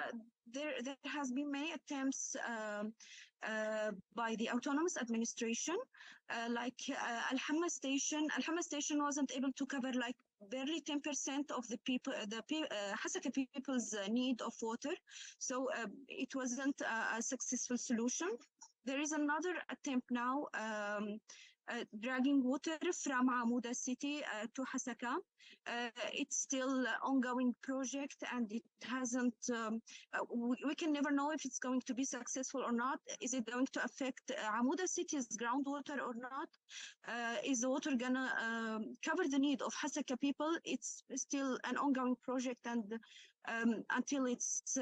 there has been many attempts by the autonomous administration, like Al-Hamma station. Al-Hamma station wasn't able to cover like barely 10% of the people, Hasaka people's need of water. So it wasn't a successful solution. There is another attempt now dragging water from Amuda city to Hasaka. It's still an ongoing project, and it hasn't. We can never know if it's going to be successful or not. Is it going to affect Amuda city's groundwater or not? Is the water gonna cover the need of Hasaka people? It's still an ongoing project, and until it's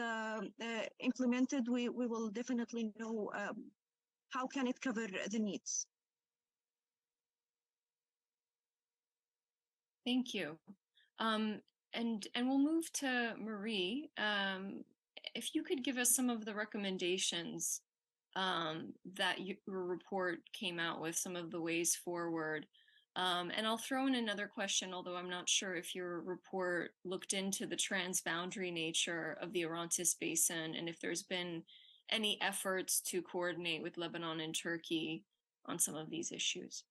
implemented, we will definitely know how can it cover the needs. Thank you. And we'll move to Marie. If you could give us some of the recommendations that your report came out with, some of the ways forward. And I'll throw in another question, although I'm not sure if your report looked into the transboundary nature of the Orontes Basin and if there's been any efforts to coordinate with Lebanon and Turkey on some of these issues.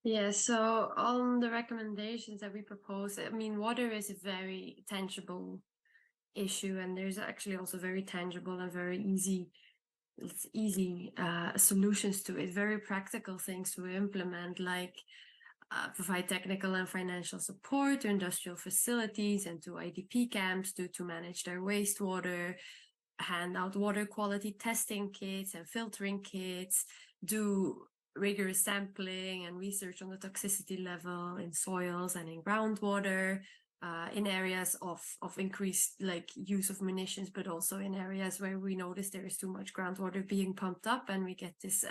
Yeah, so on the recommendations that we propose, I mean, water is a very tangible issue, and there's actually also very tangible and very easy solutions to it, very practical things to implement, like provide technical and financial support to industrial facilities and to IDP camps to manage their wastewater, hand out water quality testing kits and filtering kits, do rigorous sampling and research on the toxicity level in soils and in groundwater, in areas of increased like use of munitions, but also in areas where we notice there is too much groundwater being pumped up, and we get this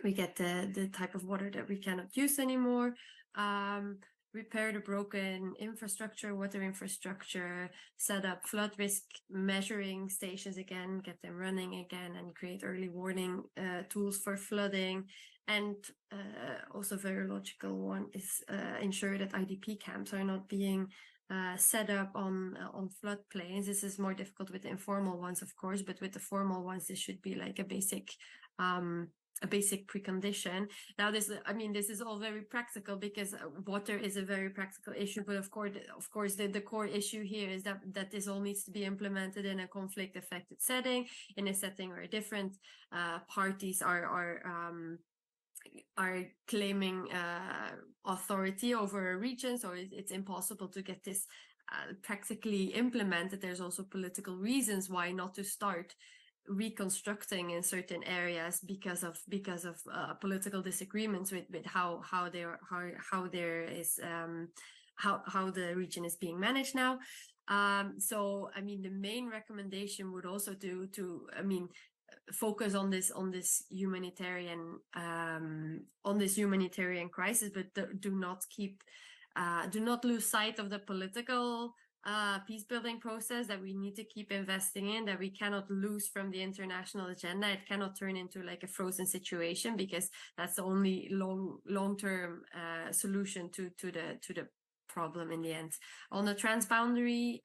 we get the type of water that we cannot use anymore. Repair the broken infrastructure, water infrastructure, set up flood risk measuring stations again, get them running again, and create early warning tools for flooding. And also very logical one is ensure that IDP camps are not being set up on floodplains. This is more difficult with the informal ones, of course, but with the formal ones, this should be like a basic precondition. Now, this is all very practical because water is a very practical issue. But of course, the core issue here is that this all needs to be implemented in a conflict-affected setting, in a setting where different parties are claiming authority over a region. So it's impossible to get this practically implemented. There's also political reasons why not to start reconstructing in certain areas because of political disagreements with how the region is being managed now. So I mean, the main recommendation would also focus on this humanitarian crisis, but do not lose sight of the political peace building process that we need to keep investing in, that we cannot lose from the international agenda. It cannot turn into like a frozen situation, because that's the only long-term solution to the problem in the end. On the transboundary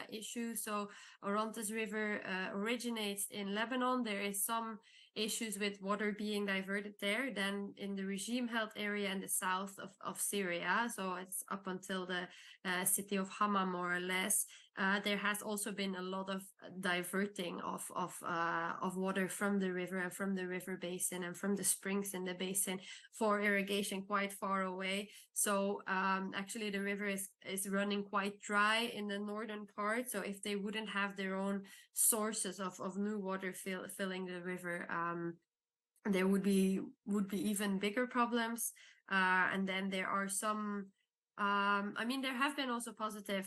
issue, so Orontes River originates in Lebanon. There is some issues with water being diverted there, then in the regime-held area in the south of Syria, so it's up until the city of Hama, more or less. There has also been a lot of diverting of water from the river and from the river basin and from the springs in the basin for irrigation quite far away. So actually the river is running quite dry in the northern part. So if they wouldn't have their own sources of new water filling the river, there would be even bigger problems. And then there are some there have been also positive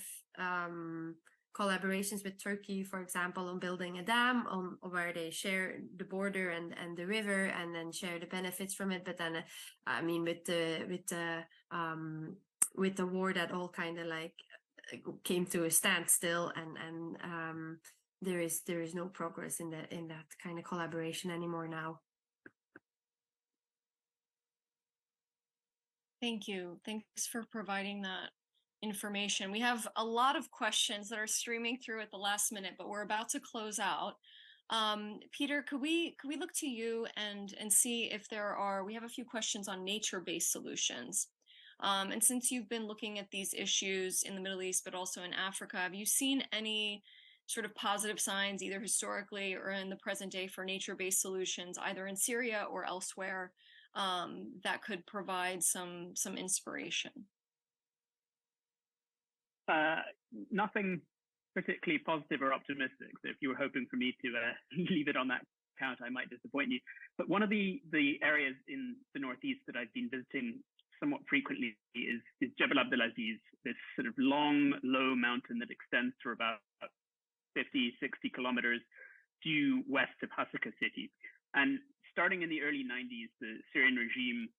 collaborations with Turkey, for example, on building a dam where they share the border and the river and then share the benefits from it. But then with the war, that all kind of like came to a standstill, and there is no progress in that kind of collaboration anymore now. Thank you. Thanks for providing that information. We have a lot of questions that are streaming through at the last minute, but we're about to close out. Peter, could we look to you and see if we have a few questions on nature-based solutions. And since you've been looking at these issues in the Middle East, but also in Africa, have you seen any sort of positive signs, either historically or in the present day, for nature-based solutions, either in Syria or elsewhere, that could provide some inspiration? Nothing particularly positive or optimistic. So if you were hoping for me to leave it on that count, I might disappoint you. But one of the areas in the Northeast that I've been visiting somewhat frequently is Jebel Abdelaziz, this sort of long, low mountain that extends for about 50, 60 kilometers due west of Hasaka city. And starting in the early 90s, the Syrian regime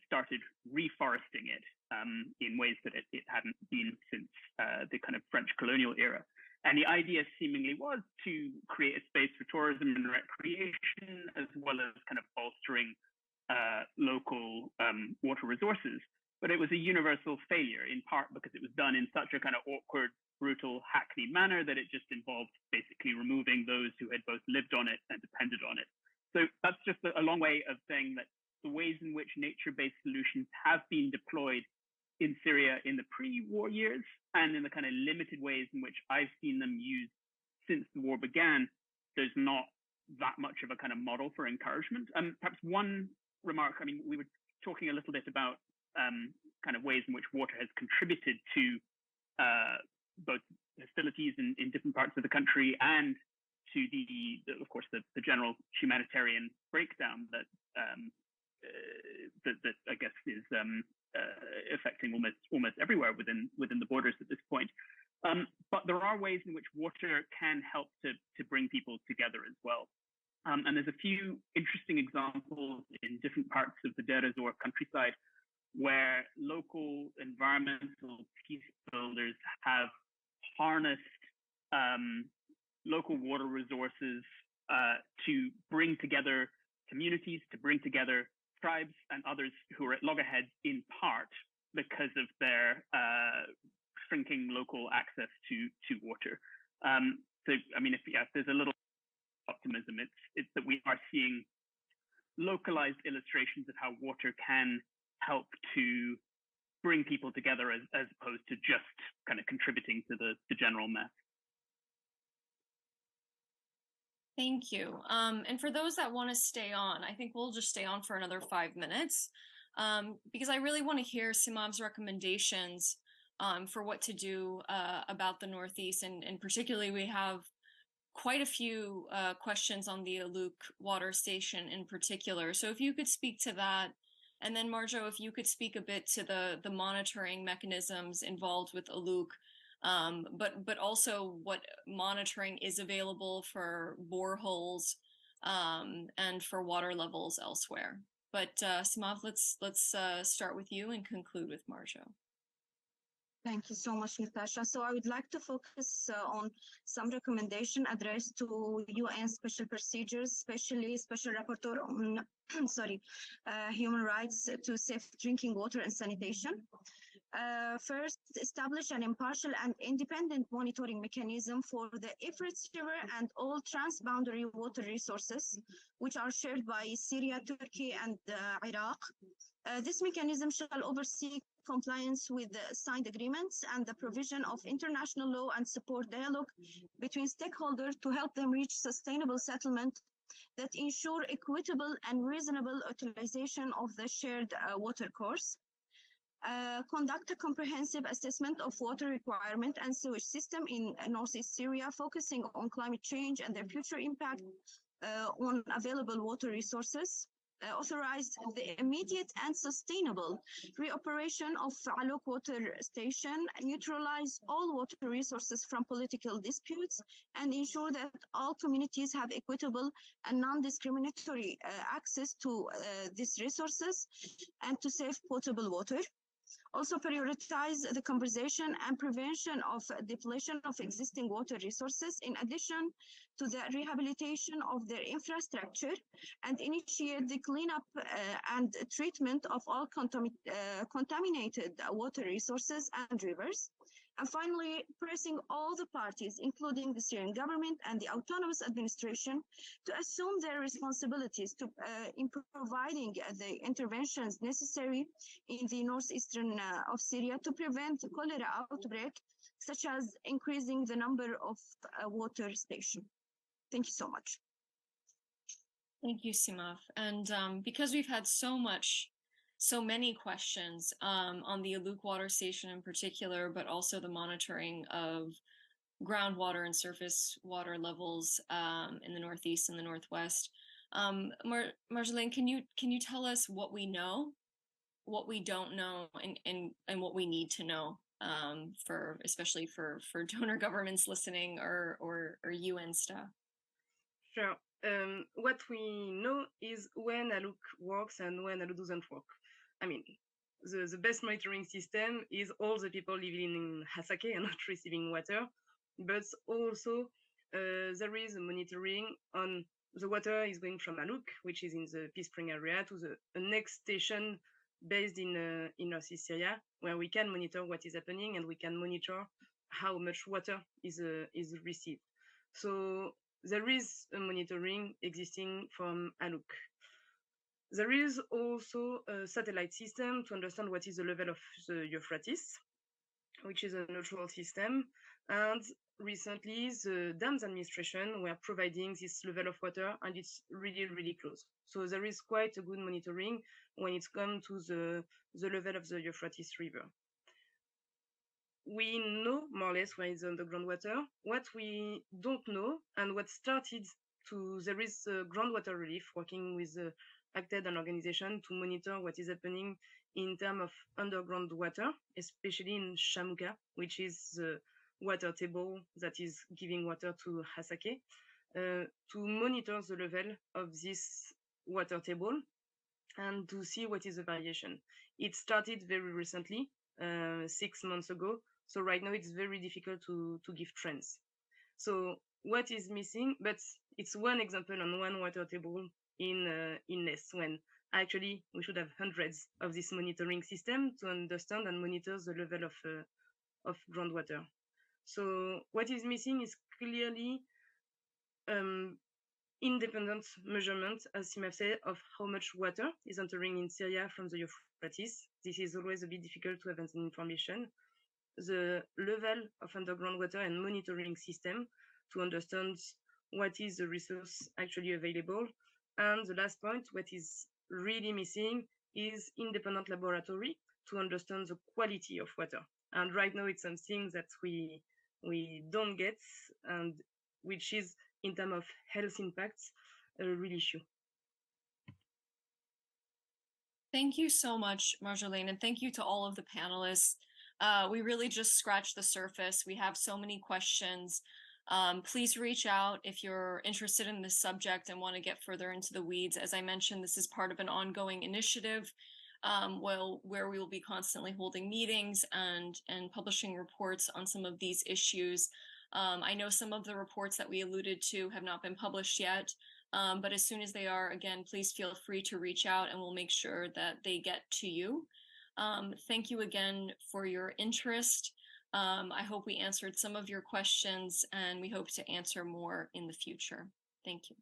started reforesting it in ways that it hadn't been since the kind of French colonial era. And the idea seemingly was to create a space for tourism and recreation, as well as kind of bolstering local water resources. But it was a universal failure, in part because it was done in such a kind of awkward, brutal, hackneyed manner that it just involved basically removing those who had both lived on it and depended on it. So that's just a long way of saying that the ways in which nature-based solutions have been deployed in Syria in the pre-war years, and in the kind of limited ways in which I've seen them used since the war began, there's not that much of a kind of model for encouragement. Perhaps one remark, I mean, we were talking a little bit about kind of ways in which water has contributed to both hostilities in different parts of the country, and to of course, the general humanitarian breakdown that I guess is affecting almost everywhere within the borders at this point. But there are ways in which water can help to bring people together as well. And there's a few interesting examples in different parts of the Deir ez-Zor countryside where local environmental peace builders have harnessed local water resources to bring together communities, to bring together tribes and others who are at loggerheads, in part because of their shrinking local access to water. So, I mean, if there's a little optimism, it's that we are seeing localized illustrations of how water can help to bring people together as opposed to just kind of contributing to the general mess. Thank you. And for those that want to stay on, I think we'll just stay on for another 5 minutes, because I really want to hear Simaf's recommendations for what to do about the Northeast. And particularly, we have quite a few questions on the Aluk water station in particular. So if you could speak to that, and then Marjo, if you could speak a bit to the monitoring mechanisms involved with Aluk, but also what monitoring is available for boreholes and for water levels elsewhere. But Simaf, let's start with you and conclude with Marjo. Thank you so much, Natasha. So I would like to focus on some recommendation addressed to UN special procedures, especially Special Rapporteur on human rights to safe drinking water and sanitation. First, establish an impartial and independent monitoring mechanism for the Euphrates River and all transboundary water resources, which are shared by Syria, Turkey, and Iraq. This mechanism shall oversee compliance with the signed agreements and the provision of international law and support dialogue between stakeholders to help them reach sustainable settlement that ensure equitable and reasonable utilization of the shared water course. Conduct a comprehensive assessment of water requirement and sewage system in Northeast Syria, focusing on climate change and their future impact on available water resources. Authorize the immediate and sustainable reoperation of Aluk water station, neutralize all water resources from political disputes, and ensure that all communities have equitable and non-discriminatory access to these resources and to safe potable water. Also prioritize the conservation and prevention of depletion of existing water resources, in addition to the rehabilitation of their infrastructure, and initiate the cleanup and treatment of all contaminated water resources and rivers. And finally, pressing all the parties, including the Syrian government and the autonomous administration, to assume their responsibilities in providing the interventions necessary in the northeastern of Syria to prevent the cholera outbreak, such as increasing the number of water stations. Thank you so much. Thank you, Simaf. And because we've had so many questions on the Aluk water station in particular, but also the monitoring of groundwater and surface water levels in the Northeast and the Northwest. Marjolaine, can you tell us what we know, what we don't know, and what we need to know especially for donor governments listening or UN staff? Sure. What we know is when Aluk works and when Aluk doesn't work. I mean, the best monitoring system is all the people living in Hasake and not receiving water, but also there is a monitoring on the water is going from Aluk, which is in the Peace Spring area, to the next station based in Northeast Syria, where we can monitor what is happening and we can monitor how much water is received. So there is a monitoring existing from Aluk. There is also a satellite system to understand what is the level of the Euphrates, which is a neutral system. And recently, the dams administration were providing this level of water, and it's really, really close. So there is quite a good monitoring when it comes to the level of the Euphrates River. We know more or less where is the underground water. What we don't know, and what started there is groundwater relief working with the acclaimed an organization to monitor what is happening in terms of underground water, especially in Shamuka, which is the water table that is giving water to Hasake, to monitor the level of this water table and to see what is the variation. It started very recently, 6 months ago. So right now it's very difficult to give trends. So what is missing, but it's one example on one water table in Ness, when actually we should have hundreds of this monitoring system to understand and monitor the level of groundwater. So what is missing is clearly independent measurement, as Simaf said, of how much water is entering in Syria from the Euphrates. This is always a bit difficult to have as information. The level of underground water and monitoring system to understand what is the resource actually available. And the last point, what is really missing is independent laboratory to understand the quality of water. And right now it's something that we don't get, and which is in terms of health impacts a real issue. Thank you so much, Marjolaine, and thank you to all of the panelists. We really just scratched the surface. We have so many questions. Please reach out if you're interested in this subject and want to get further into the weeds. As I mentioned, this is part of an ongoing initiative where we will be constantly holding meetings and publishing reports on some of these issues. I know some of the reports that we alluded to have not been published yet, but as soon as they are, again, please feel free to reach out and we'll make sure that they get to you. Thank you again for your interest. I hope we answered some of your questions, and we hope to answer more in the future. Thank you.